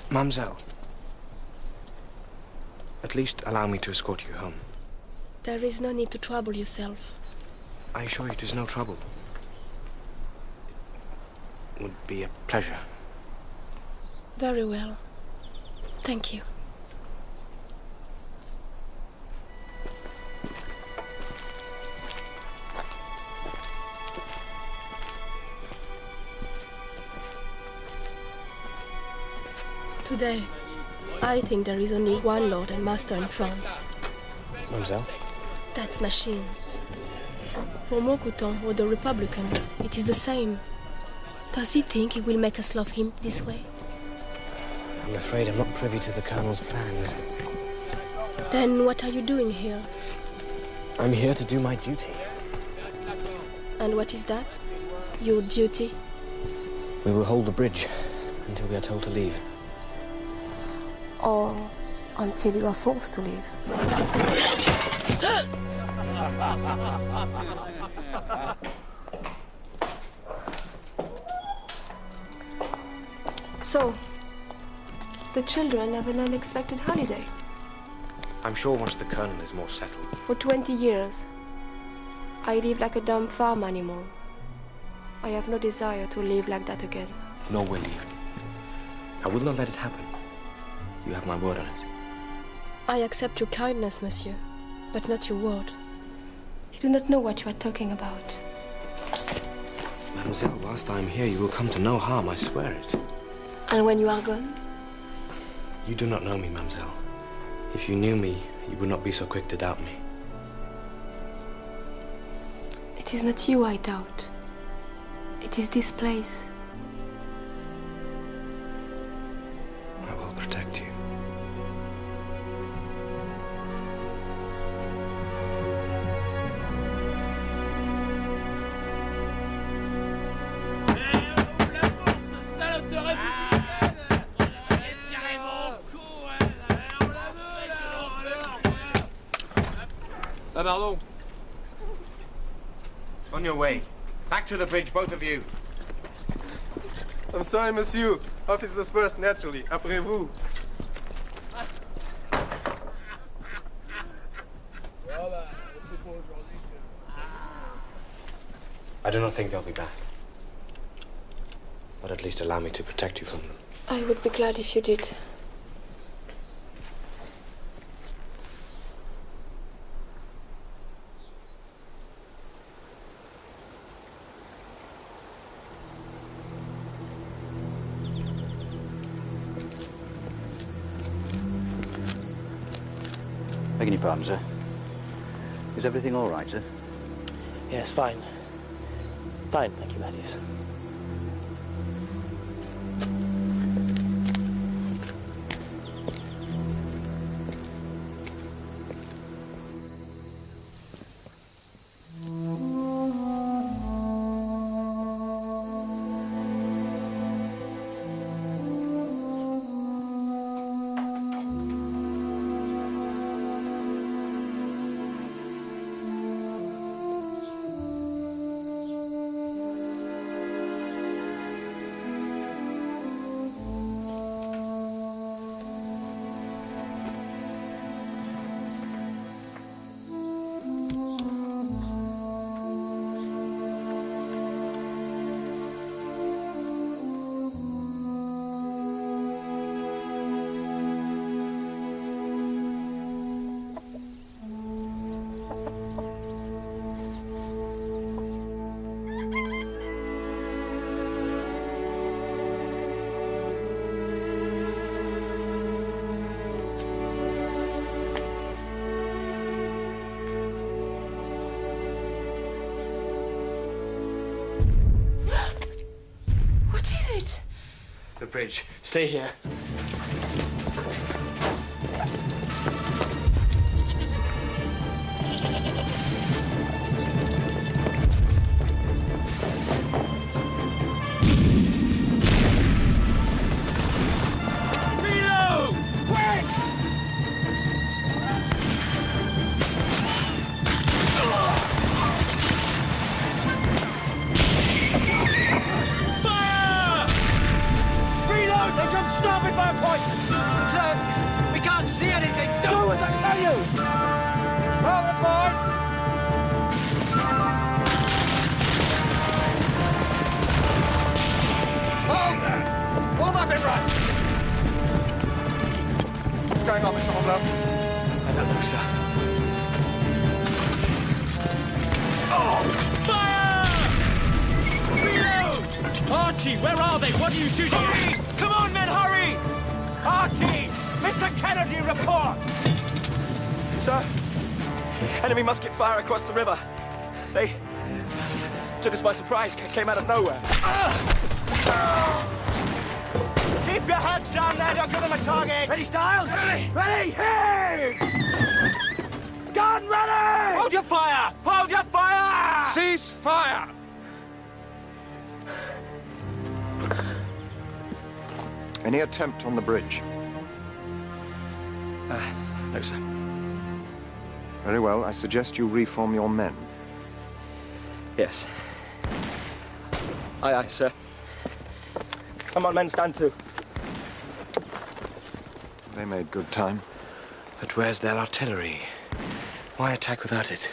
J: Mademoiselle, at least allow me to escort you home.
V: There is no need to trouble yourself.
J: I assure you it is no trouble. It would be a pleasure.
V: Very well. Thank you. Today, I think there is only one lord and master in France.
J: Mademoiselle?
V: That machine. For Montcouton or the Republicans, it is the same. Does he think he will make us love him this way?
J: I'm afraid I'm not privy to the Colonel's plans.
V: Then what are you doing here?
J: I'm here to do my duty.
V: And what is that? Your duty?
J: We will hold the bridge until we are told to leave.
V: Or until you are forced to leave. So, the children have an unexpected holiday.
J: I'm sure once the Colonel is more settled.
V: For 20 years, I live like a dumb farm animal. I have no desire to live like that again.
J: Nor will you. I will not let it happen. You have my word on it.
V: I accept your kindness, monsieur, but not your word. You do not know what you are talking about.
J: Mademoiselle, whilst I am here, you will come to no harm, I swear it.
V: And when you are gone?
J: You do not know me, mademoiselle. If you knew me, you would not be so quick to doubt me.
V: It is not you I doubt. It is this place.
J: I will protect you.
M: Pardon.
J: On your way. Back to the bridge, both of you.
A: I'm sorry, monsieur. Officers first, naturally. Après vous.
I: I do not think they'll be back. But at least allow me to protect you from them.
V: I would be glad if you did.
S: Begging your pardon, sir. Is everything all right, sir?
J: Yes, fine. Fine, thank you, Matthews.
I: The bridge. Stay here.
P: Reload! Quick! Fire! Reload! They come starboard by a point! Sir, we can't see anything! Do as I tell you! Forward, boys!
G: Hold there! Hold up and run! What's going on, Mr. Hornblower?
I: I don't know, sir.
P: Oh! Fire! Reload! Archie, where are they? What are you shooting at? Come on, men, hurry! Archie! Mr. Kennedy, report!
A: Sir, enemy musket fire across the river. They took us by surprise, came out of nowhere.
P: Keep your heads down there, don't give them a target! Ready, Styles? Ready! Ready, hey! Gun ready! Hold your fire! Hold your fire!
G: Cease fire!
D: Any attempt on the bridge?
I: No, sir.
D: Very well. I suggest you reform your men.
A: Yes. Aye, aye, sir. Come on, men, stand to.
D: They made good time.
I: But where's their artillery? Why attack without it?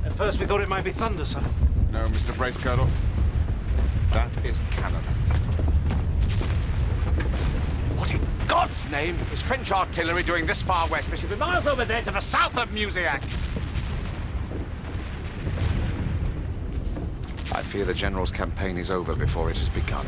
H: At first we thought it might be thunder, sir.
G: No, Mr. Bracegirdle. That is cannon. What in God's name is French artillery doing this far west? They should be miles over there to the south of Musiac. I fear the General's campaign is over before it has begun.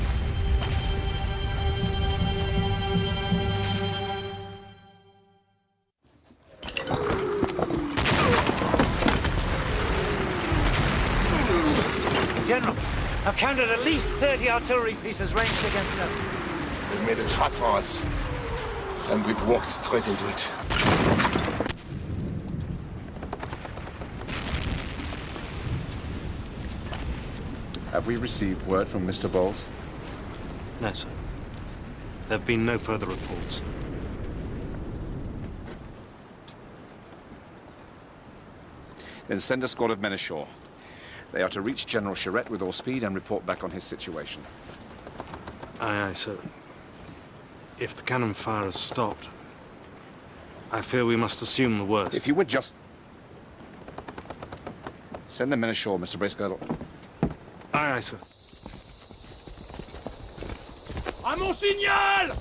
T: General, I've counted at least 30 artillery pieces ranged against us.
C: They've made a trap for us, and we've walked straight into it.
G: Have we received word from Mr. Bowles?
H: No, sir. There have been no further reports.
G: Then send a squad of men ashore. They are to reach General Charette with all speed and report back on his situation.
H: Aye, aye, sir. If the cannon fire has stopped, I fear we must assume the worst.
G: If you would just... send the men ashore, Mr. Bracegirdle.
H: Aye, aye, sir.
P: À mon signal!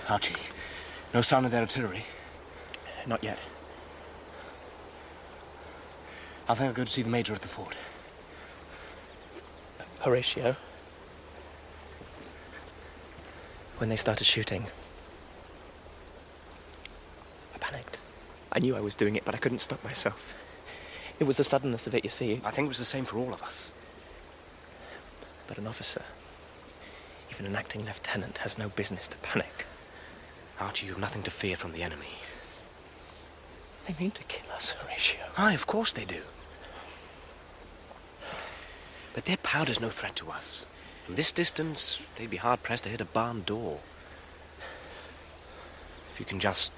I: Archie, no sign of their artillery?
J: Not yet.
I: I think I'll go to see the Major at the fort.
J: Horatio, when they started shooting, I panicked. I knew I was doing it, but I couldn't stop myself. It was the suddenness of it, you see.
I: I think it was the same for all of us.
J: But an officer, even an acting lieutenant, has no business to panic.
I: Archie, you have nothing to fear from the enemy.
J: They mean to kill us, Horatio.
I: Aye, of course they do. But their powder's no threat to us. From this distance, they'd be hard-pressed to hit a barn door. If you can just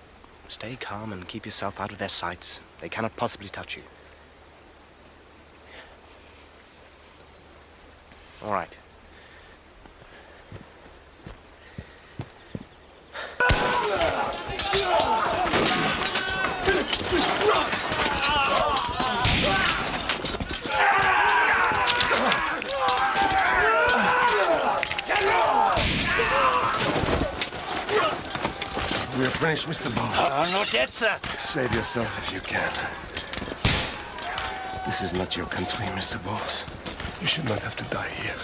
I: stay calm and keep yourself out of their sights, they cannot possibly touch you. All right.
L: We're finished, Mr. Boss.
N: Not yet, sir.
L: Save yourself if you can. This is not your country, Mr. Boss. You should not have to die here.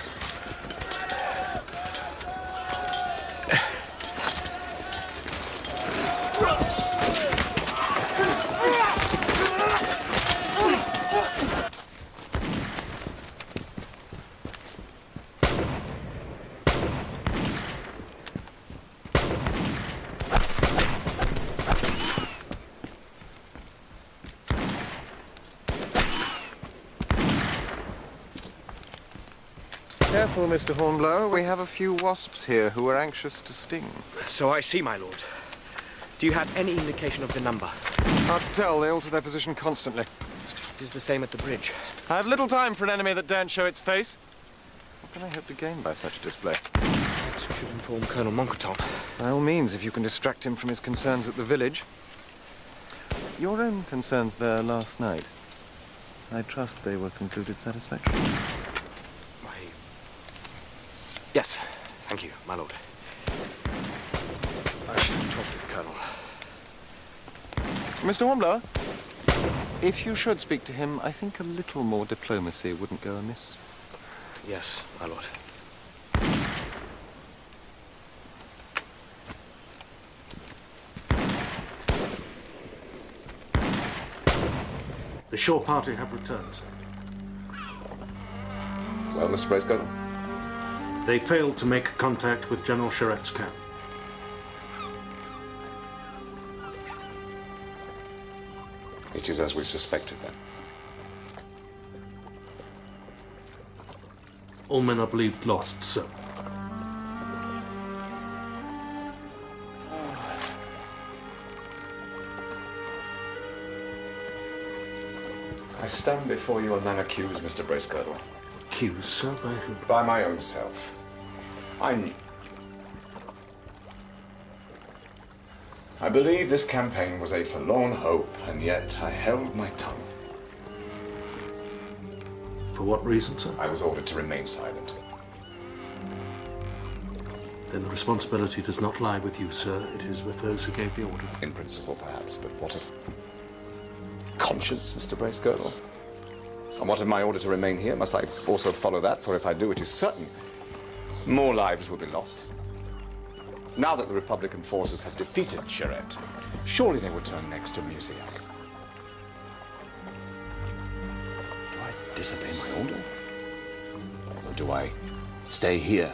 D: Careful, Mr. Hornblower. We have a few wasps here who are anxious to sting.
I: So I see, my lord. Do you have any indication of the number?
D: Hard to tell. They alter their position constantly.
I: It is the same at the bridge.
D: I have little time for an enemy that daren't show its face. What can I hope to gain by such a display?
I: Perhaps we should inform Colonel Moncouton.
D: By all means, if you can distract him from his concerns at the village. Your own concerns there last night. I trust they were concluded satisfactorily.
I: Yes, thank you, my lord. I shall talk to the colonel.
D: Mr. Hornblower, if you should speak to him, I think a little more diplomacy wouldn't go amiss.
I: Yes, my lord.
H: The shore party have returned, sir.
G: Well, Mr. Bracegirdle?
H: They failed to make contact with General Charette's camp.
G: It is as we suspected, then.
H: All men are believed lost, sir.
G: I stand before you unaccused, Mr. Bracegirdle.
H: Accused, sir? By whom?
G: By my own self. I believe this campaign was a forlorn hope, and yet I held my tongue.
H: For what reason, sir?
G: I was ordered to remain silent.
H: Then the responsibility does not lie with you, sir. It is with those who gave the order.
G: In principle, perhaps, but what of conscience, Mr. Bracegirdle? And what of my order to remain here? Must I also follow that? For if I do, it is certain more lives will be lost. Now that the Republican forces have defeated Charette, surely they will turn next to Musiac. Do I disobey my order? Or do I stay here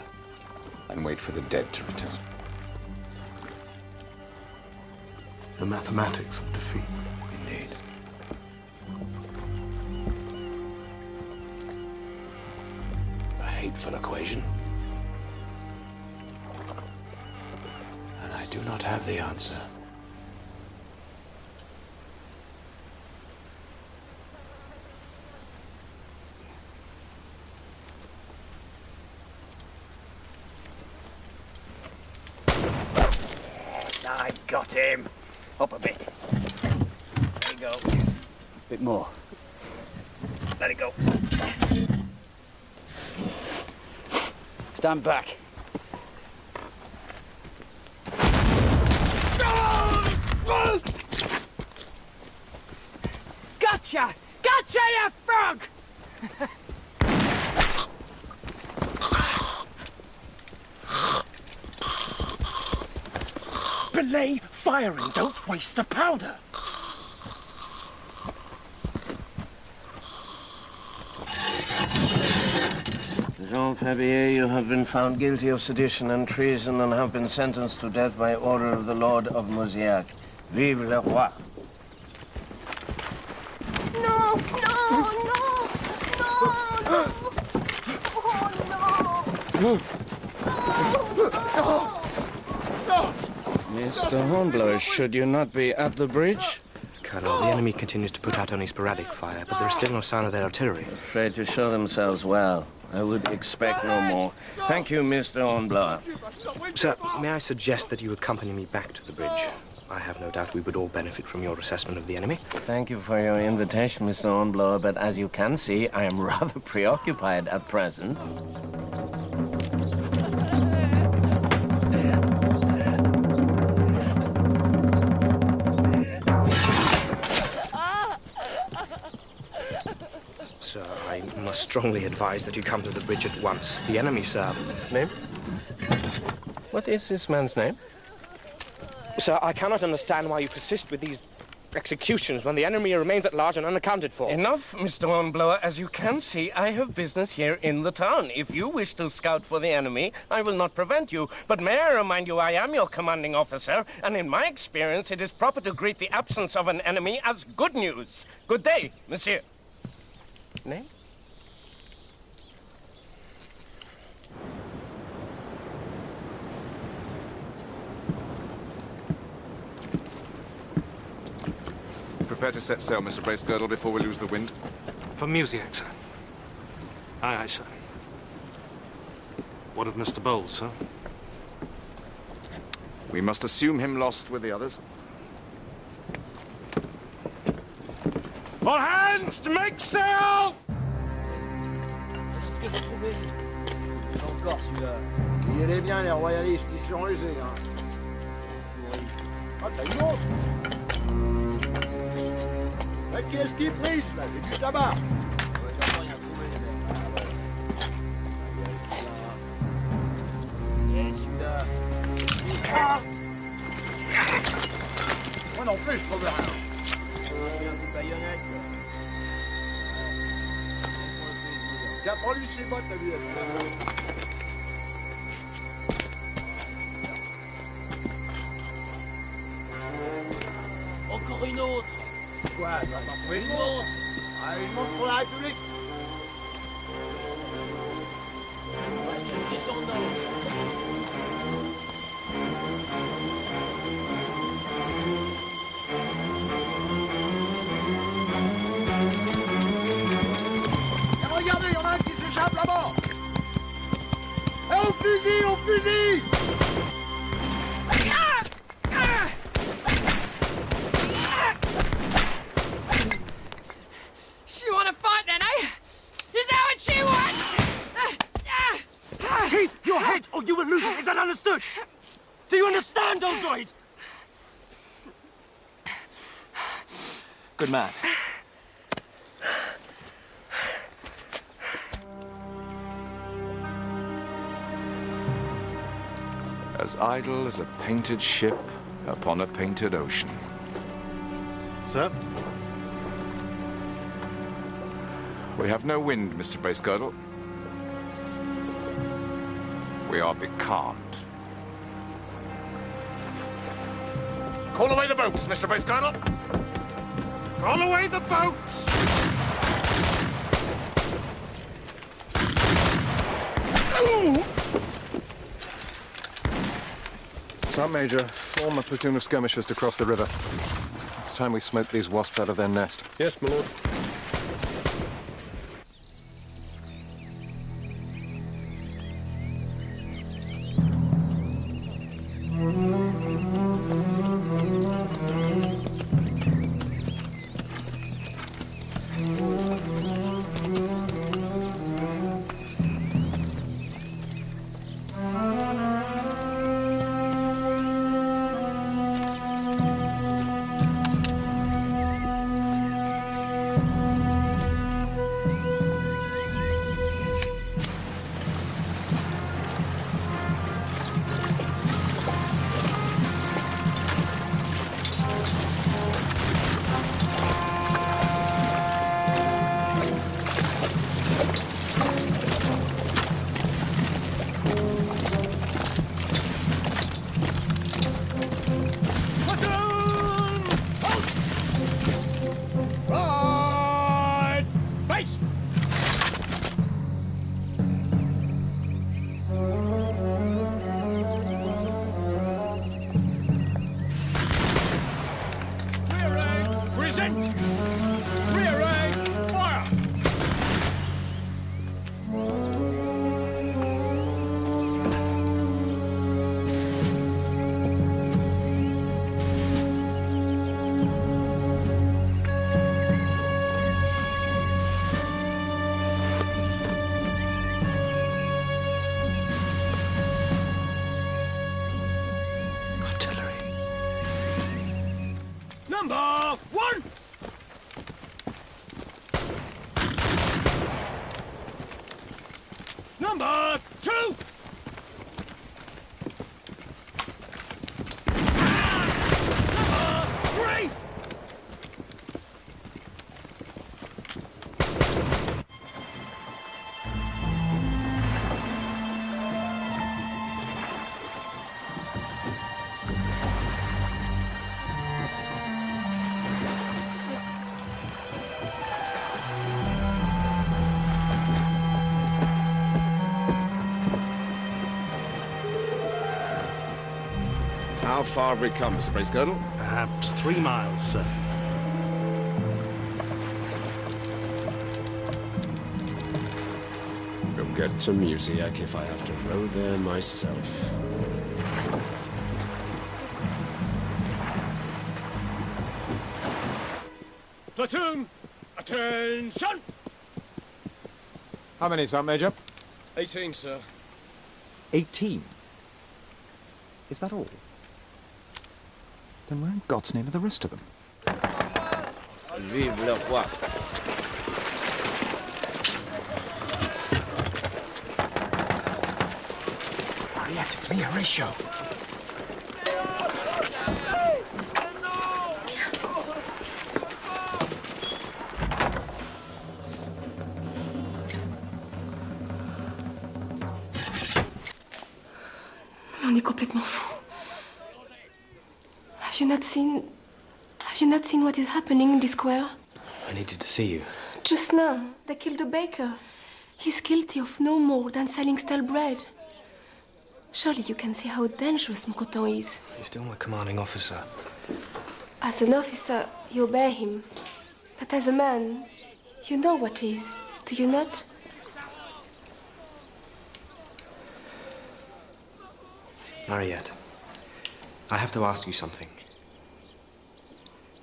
G: and wait for the dead to return?
H: The mathematics of defeat.
G: Indeed. A hateful equation. And I do not have the answer.
N: I got him. Up a bit. There you go. Bit more. Let it go. Stand back. Gotcha! Gotcha, you frog!
L: Belay firing. Don't waste the powder.
O: Jean Fabier, you have been found guilty of sedition and treason and have been sentenced to death by order of the Lord of Musiac. Vive le roi!
U: No, no, no, no, no. Oh, no.
O: Mr. Hornblower, should you not be at the bridge?
I: Colonel, the enemy continues to put out only sporadic fire, but there is still no sign of their artillery.
O: Afraid to show themselves well. I would expect no more. Thank you, Mr. Hornblower.
I: Sir, may I suggest that you accompany me back to the bridge? I have no doubt we would all benefit from your assessment of the enemy.
O: Thank you for your invitation, Mr. Hornblower, but as you can see, I am rather preoccupied at present.
I: Sir, I must strongly advise that you come to the bridge at once. The enemy, sir.
O: Name? What is this man's name?
I: Sir, I cannot understand why you persist with these executions when the enemy remains at large and unaccounted for.
O: Enough, Mr. Hornblower. As you can see, I have business here in the town. If you wish to scout for the enemy, I will not prevent you. But may I remind you, I am your commanding officer, and in my experience, it is proper to greet the absence of an enemy as good news. Good day, monsieur. Name?
G: Prepare to set sail, Mr. Bracegirdle, before we lose the wind.
H: For Musiac, sir. Aye, aye, sir. What of Mr. Bowles, sir?
G: We must assume him lost with the others. All hands to make sail!
E: Vous irez bien, les royalistes, ils sont rusés, hein. Ah, t'as une autre? Mais qu'est-ce qui prise, là? C'est du tabac. Ah! Moi non plus, je trouve rien. Tiens, prends-lui ses bottes, lui.
P: Encore une autre.
E: Quoi? Tu vas t'en trouver une autre? Ah, une montre pour la République.
P: Ouais, c'est ton nom.
E: Regardez, il y en a un qui s'échappe là-bas. Et au fusil, au fusil!
N: You want to fight then, eh? Is that
P: Keep your head or you will lose it. Is that understood? Do you understand, old droid?
A: Good man.
G: As idle as a painted ship upon a painted ocean.
H: Sir?
G: We have no wind, Mr. Bracegirdle. We are becalmed.
P: Call away the boats, Mr. Bracegirdle. Call away the boats!
D: Sergeant Major, form a platoon of skirmishers to cross the river. It's time we smoked these wasps out of their nest.
C: Yes, my lord.
P: Number 1! Number 2! Number 3!
G: How far have we come, Mr. Bracegirdle?
H: Perhaps 3 miles, sir.
F: We'll get to Musiac if I have to row there myself.
P: Platoon, attention!
D: How many, Sergeant Major?
P: 18, sir.
D: 18? Is that all? Then where in God's name are the rest of them?
F: Vive le roi.
P: Mariette, it's me, Horatio.
V: On est complètement fou. Have you not seen what is happening in the square?
I: I needed to see you.
V: Just now, they killed the baker. He's guilty of no more than selling stale bread. Surely you can see how dangerous Mokoton is.
I: He's still my commanding officer.
V: As an officer, you obey him. But as a man, you know what is, do you not?
I: Mariette, I have to ask you something.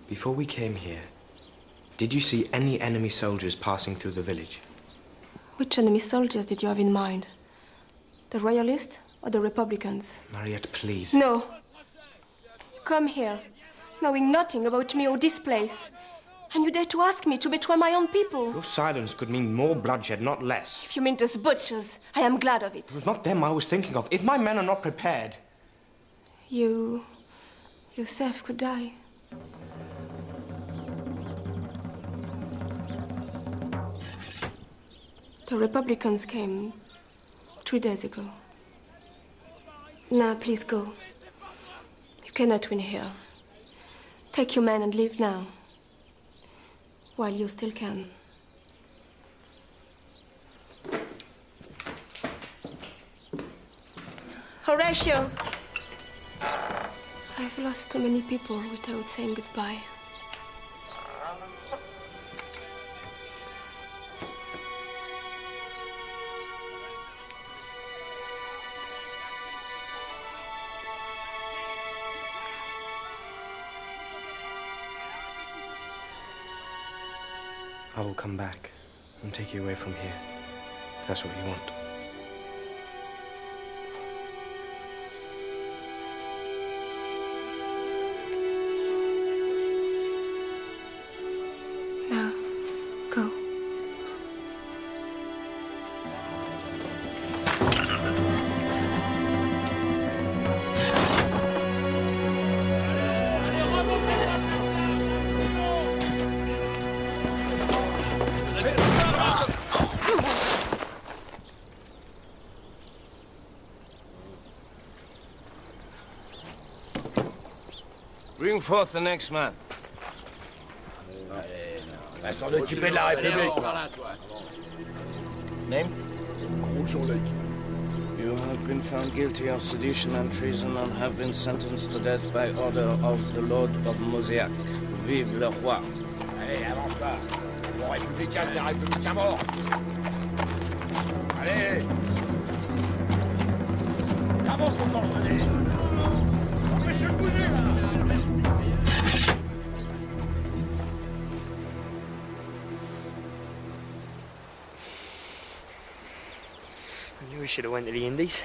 I: Before we came here, did you see any enemy soldiers passing through the village?
V: Which enemy soldiers did you have in mind? The Royalists or the Republicans?
I: Mariette, please.
V: No. Come here, knowing nothing about me or this place. And you dare to ask me to betray my own people?
I: Your silence could mean more bloodshed, not less.
V: If you mean those butchers, I am glad of it.
I: It was not them I was thinking of. If my men are not prepared...
V: You yourself could die. The Republicans came 3 days ago. Now, please go. You cannot win here. Take your men and leave now, while you still can. Horatio! I've lost too many people without saying goodbye.
I: I will come back and take you away from here, if that's what you want.
V: Now, go.
L: Bring forth the next man.
U: Va s'en occuper de la République.
L: Name?
O: You have been found guilty of sedition and treason and have been sentenced to death by order of the Lord of Mosiac. Vive le roi.
U: Allez, avance pas. Bon républicain, c'est républicain mort. Allez. Avance pour s'enchaîner. Empêchez de bouger, là.
K: I knew we should have went to the Indies.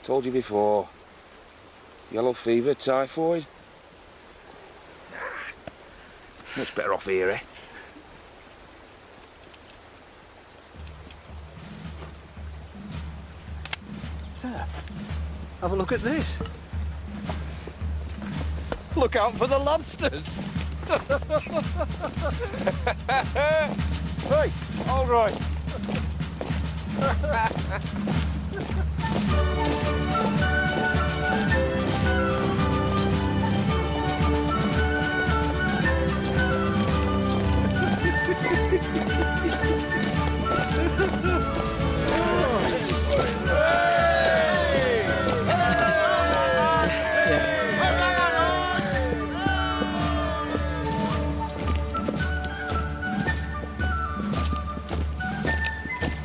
L: Told you before. Yellow fever, typhoid. Much better off here, eh?
S: There. Have a look at this. Look out for the lobsters.
L: Hey, all right.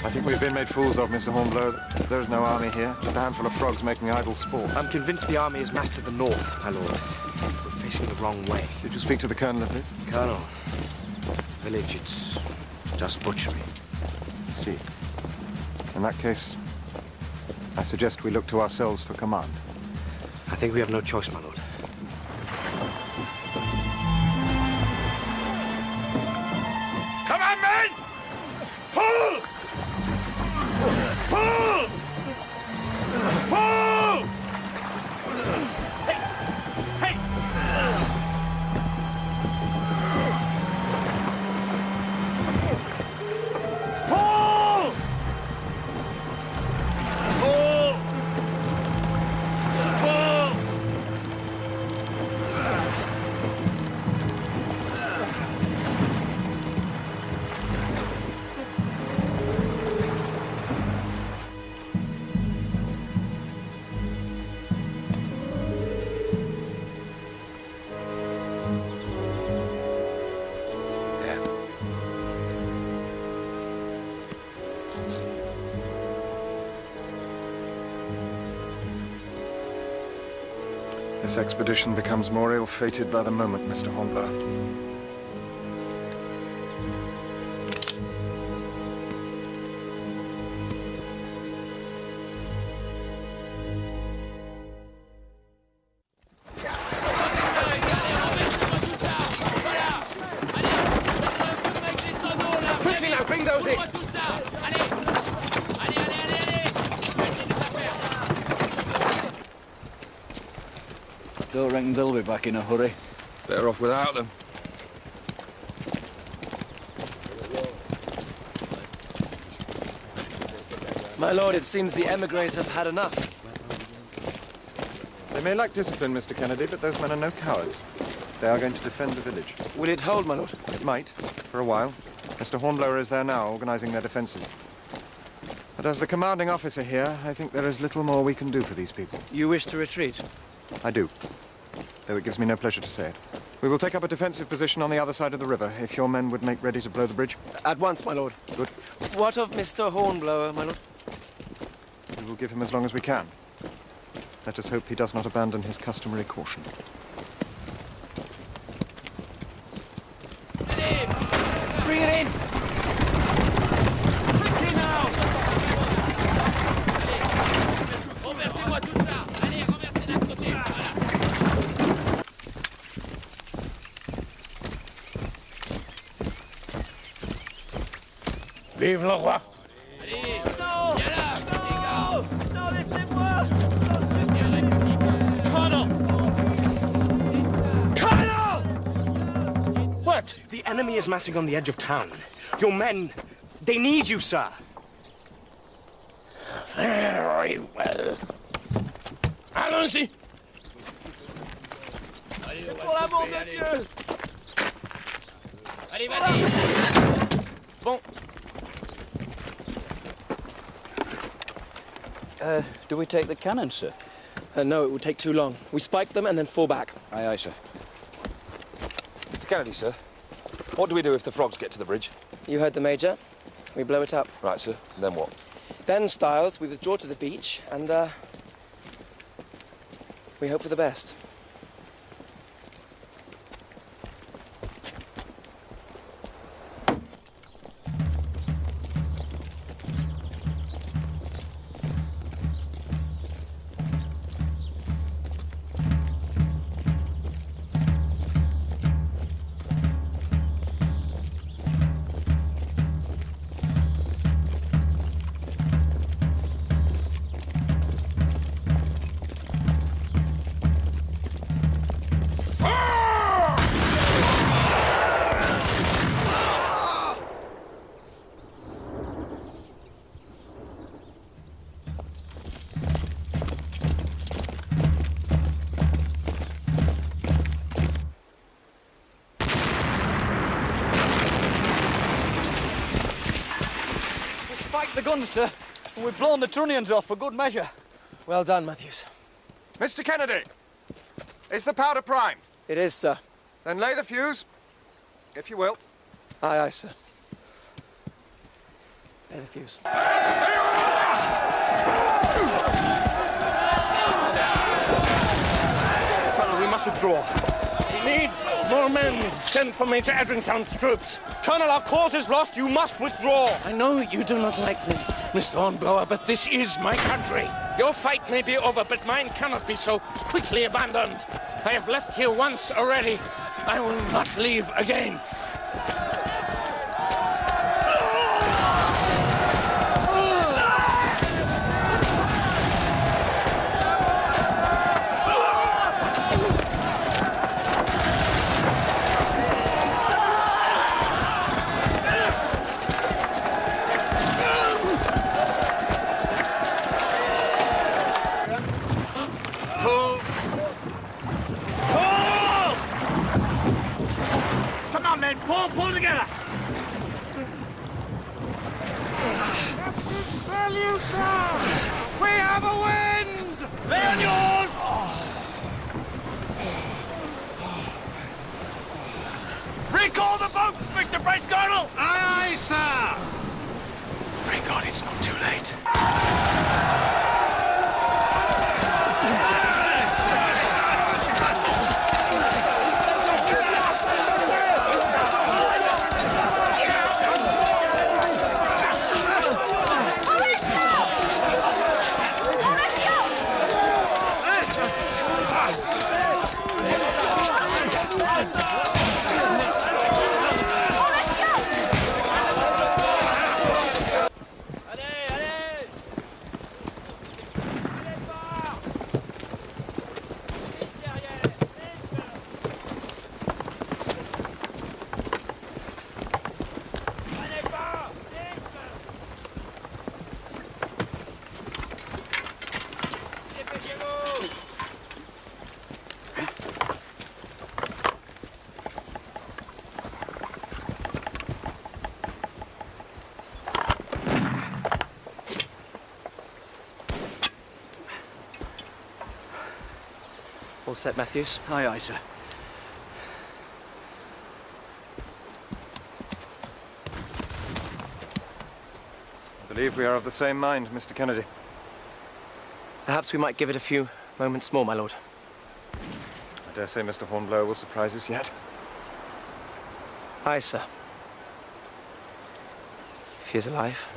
D: I think we've been made fools of, Mr. Hornblower. There is no army here, just a handful of frogs making idle sport.
I: I'm convinced the army is massed to the north, my lord. We're facing the wrong way.
D: Did you speak to the colonel of this?
I: Colonel. Village, it's just butchery.
D: See. In that case, I suggest we look to ourselves for command.
I: I think we have no choice, my lord.
U: Come on, men! Pull! Pull! Pull! Hey! Hey! Pull! Pull! Pull!
D: This expedition becomes more ill-fated by the moment, Mr. Hornblower.
N: Don't reckon they'll be back in a hurry.
L: Better off without them.
J: My lord, it seems the emigres have had enough.
D: They may lack discipline, Mr. Kennedy, but those men are no cowards. They are going to defend the village.
J: Will it hold, my lord?
D: It might, for a while. Mr. Hornblower is there now, organizing their defenses. But as the commanding officer here, I think there is little more we can do for these people.
J: You wish to retreat?
D: I do, though it gives me no pleasure to say it. We will take up a defensive position on the other side of the river, if your men would make ready to blow the bridge.
J: At once, my lord.
D: Good.
J: What of Mr. Hornblower, my lord?
D: We will give him as long as we can. Let us hope he does not abandon his customary caution.
J: Bring it in!
P: Quickly now! Renversez-moi tout ça! Allez, renversez d'un côté!
L: Vive le roi!
P: Allez! Non! Viens là! Non! Non, laissez-moi! Colonel!
I: Colonel! What? The enemy is massing on the edge of town. Your men, they need you, sir.
L: Very well. Allons-y!
P: Pour l'amour de Dieu! Allez, vas-y!
J: Bon.
N: Do we take the cannons, sir?
J: No, it would take too long. We spike them and then fall back.
N: Aye, aye, sir.
L: Mr. Kennedy, sir. What do we do if the frogs get to the bridge?
J: You heard the Major. We blow it up.
L: Right, sir. And then what?
J: Then, Styles, we withdraw to the beach and, we hope for the best.
S: The guns, sir. And we've blown the trunnions off for good measure.
J: Well done, Matthews.
D: Mr. Kennedy! Is the powder primed?
J: It is, sir.
D: Then lay the fuse, if you will.
J: Aye, aye, sir. Lay the fuse.
I: Colonel, we must withdraw.
L: We need more men. Send for Major Edrington's troops.
I: Colonel, our cause is lost. You must withdraw.
L: I know you do not like me, Mr. Hornblower, but this is my country. Your fight may be over, but mine cannot be so quickly abandoned. I have left here once already. I will not leave again.
P: Pull together! We have a wind! Lay on yours! Recall the boats, Mr. Bracegirdle! Aye, aye, sir!
L: Pray God it's not too late.
J: All set, Matthews?
S: Aye, aye, sir.
D: I believe we are of the same mind, Mr. Kennedy.
J: Perhaps we might give it a few moments more, my lord.
D: I dare say Mr. Hornblower will surprise us yet.
J: Aye, sir. If he is alive.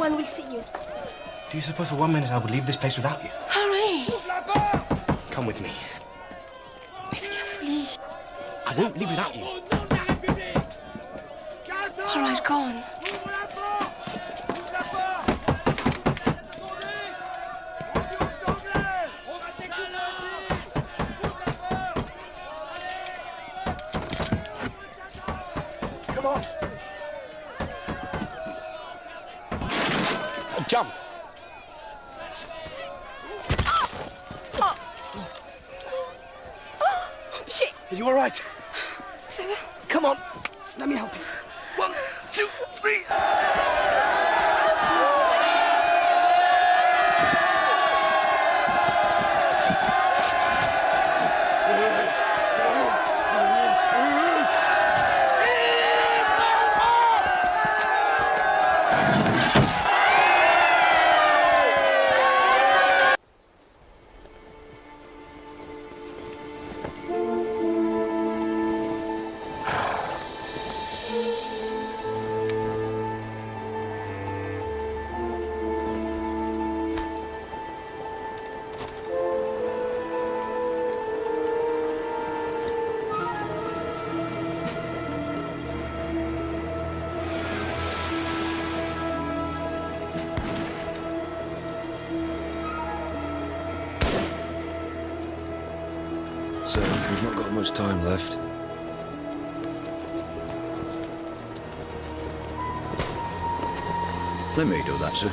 V: one will see you.
I: Do you suppose for 1 minute I would leave this place without you?
V: Hurry!
I: Come with me.
V: Mais c'est de la folie.
I: I won't leave without you.
V: All right, go on.
I: Come on. Jump. Are you all right?
V: Ça va?
I: Come on. Let me help you. 1, 2, 3.
F: So, we've not got much time left.
M: Let me do that, sir.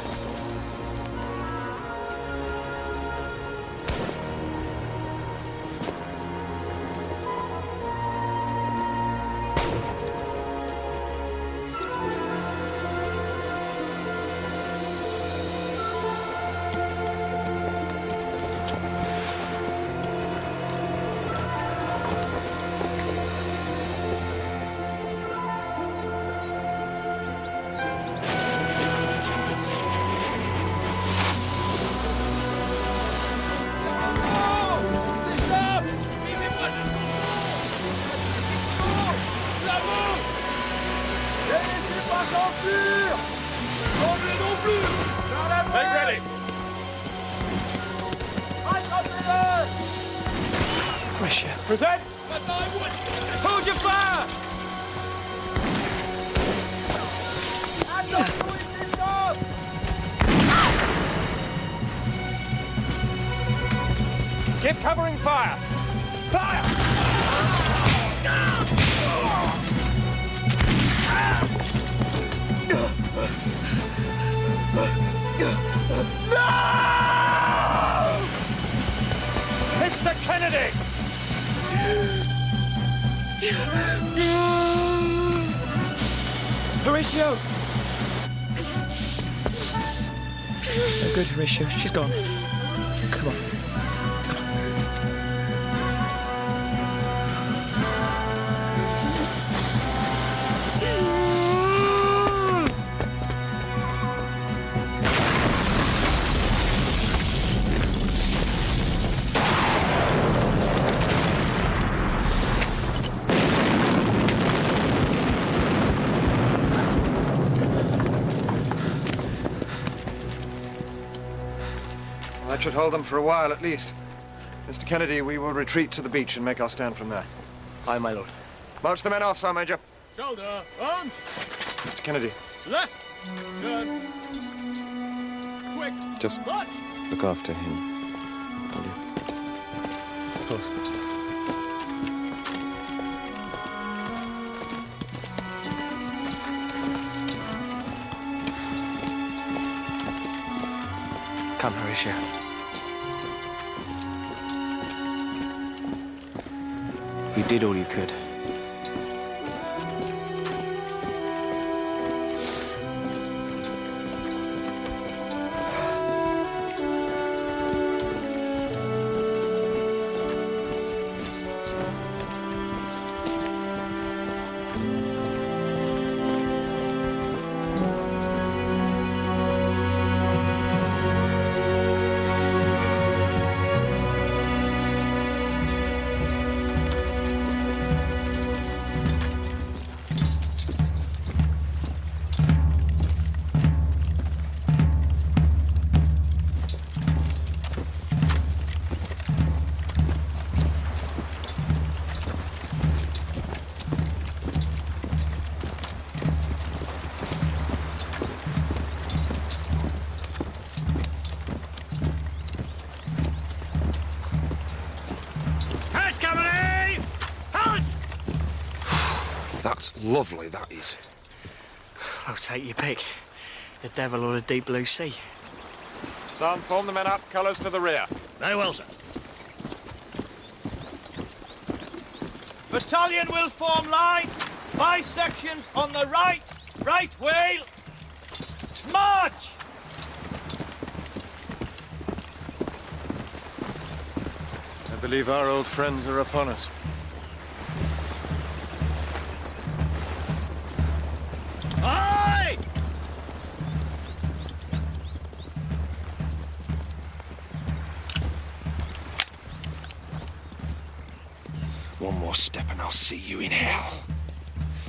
G: Make ready!
I: Pressure.
G: Present!
P: Hold your fire!
G: Keep covering fire! Fire! Mr. Kennedy!
J: Horatio! It's no good, Horatio. She's gone. Come on.
D: That should hold them for a while, at least. Mr. Kennedy, we will retreat to the beach and make our stand from there.
J: Aye, my lord.
D: March the men off, Sergeant Major.
E: Shoulder, arms!
D: Mr. Kennedy.
P: Left! Turn! Quick!
D: Just
P: March!
D: look after him, will you?
J: Of course.
I: Come, Horatio. You did all you could.
F: That's lovely, that is.
K: Well, take your pick. The devil or the deep blue sea.
D: Son, form the men up, colours to the rear.
P: Very well, sir.
Q: Battalion will form line. 5 sections on the right. Right wheel. March!
D: I believe our old friends are upon us.
Q: Aye!
F: One more step and I'll see you in hell.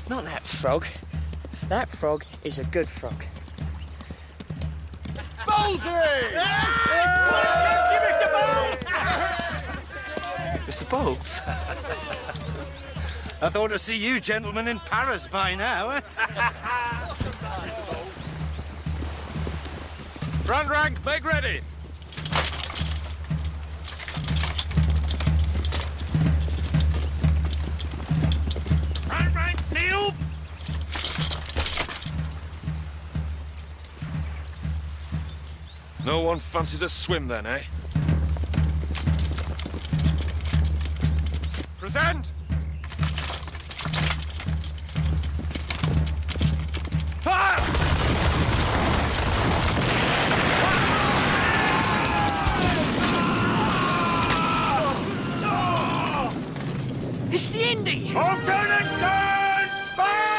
K: Not that frog. That frog is a good frog.
Q: Bowlsy!
H: Mr. Bowles? I thought to see you gentlemen in Paris by now, eh?
D: Front rank, make ready.
Q: Front rank, kneel!
F: No one fancies a swim then, eh?
D: Present! Fire!
K: It's the Indy!
Q: Alternate guns! Fire!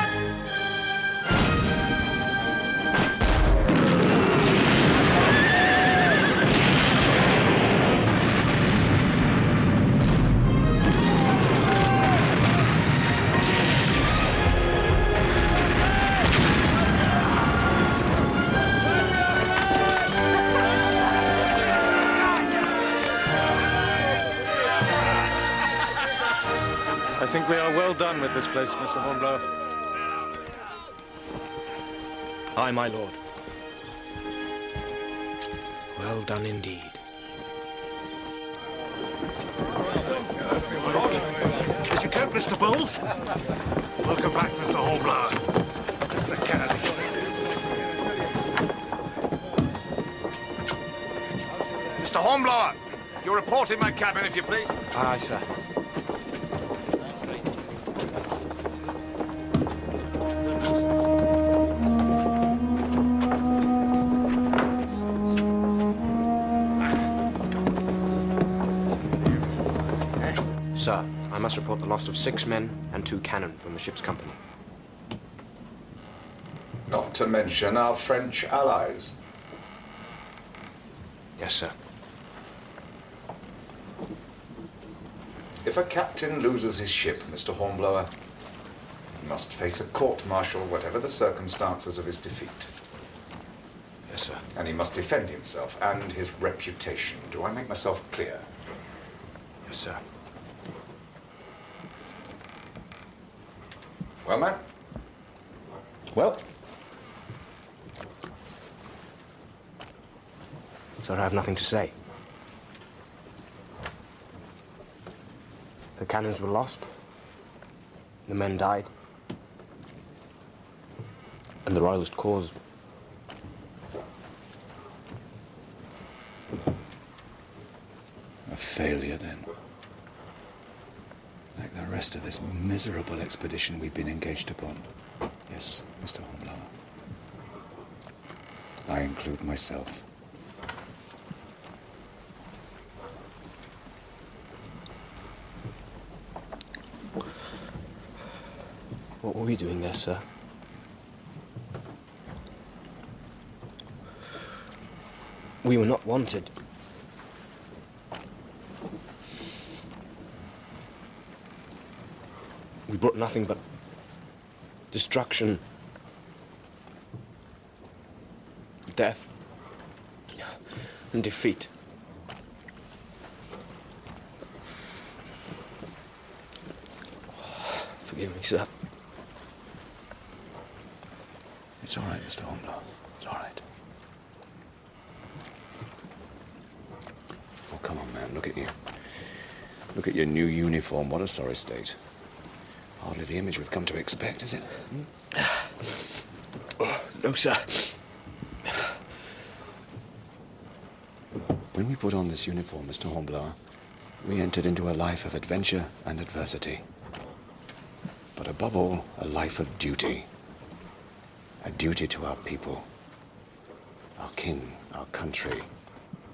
D: I think we are well done with this place, Mr. Hornblower.
I: Aye, my lord. Well done indeed.
E: Is your coat, Mr. Bowles? Welcome back, Mr. Hornblower. Mr. Kennedy.
G: Mr. Hornblower, your report in my cabin, if you please.
I: Aye, sir. Sir, I must report the loss of 6 men and 2 cannon from the ship's company.
G: Not to mention our French allies.
I: Yes, sir.
G: If a captain loses his ship, Mr. Hornblower, he must face a court-martial, whatever the circumstances of his defeat.
I: Yes, sir.
G: And he must defend himself and his reputation. Do I make myself clear?
I: Yes, sir.
G: Well, man,
I: Well? Sir, I have nothing to say. The cannons were lost. The men died. And the Royalist cause
B: a failure, then. Like the rest of this miserable expedition we've been engaged upon. Yes, Mr. Hornblower. I include myself.
I: What were we doing there, sir? We were not wanted. We brought nothing but destruction, death, and defeat. Forgive me, sir.
B: It's all right, Mr. Hornblower. It's all right. Oh, come on, man. Look at you. Look at your new uniform. What a sorry state. Hardly the image we've come to expect, is it?
I: No, sir.
B: When we put on this uniform, Mr. Hornblower, we entered into a life of adventure and adversity. But above all, a life of duty. A duty to our people, our king, our country,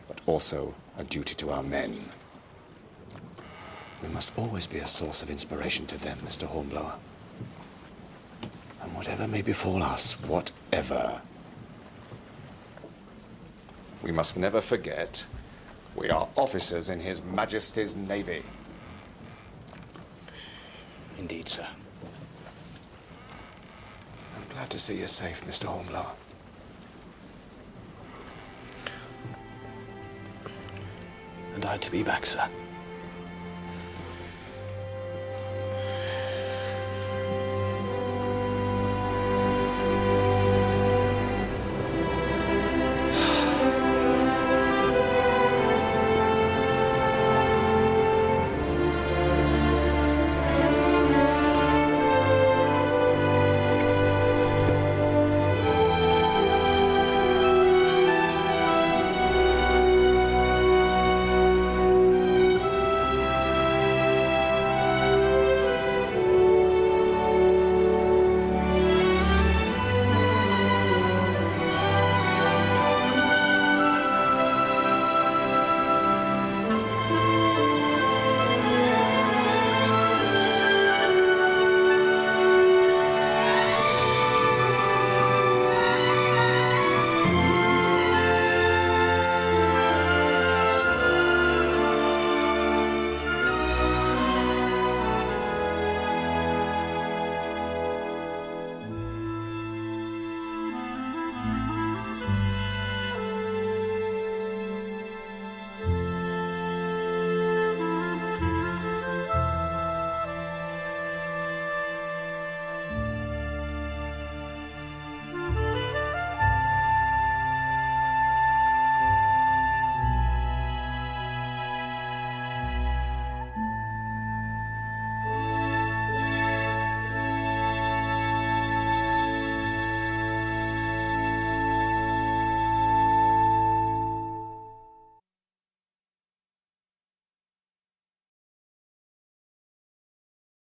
B: but also a duty to our men. We must always be a source of inspiration to them, Mr. Hornblower. And whatever may befall us, whatever, we must never forget we are officers in His Majesty's Navy.
I: Indeed, sir.
B: I'm glad to see you safe, Mr. Hornblower.
I: And I to be back, sir.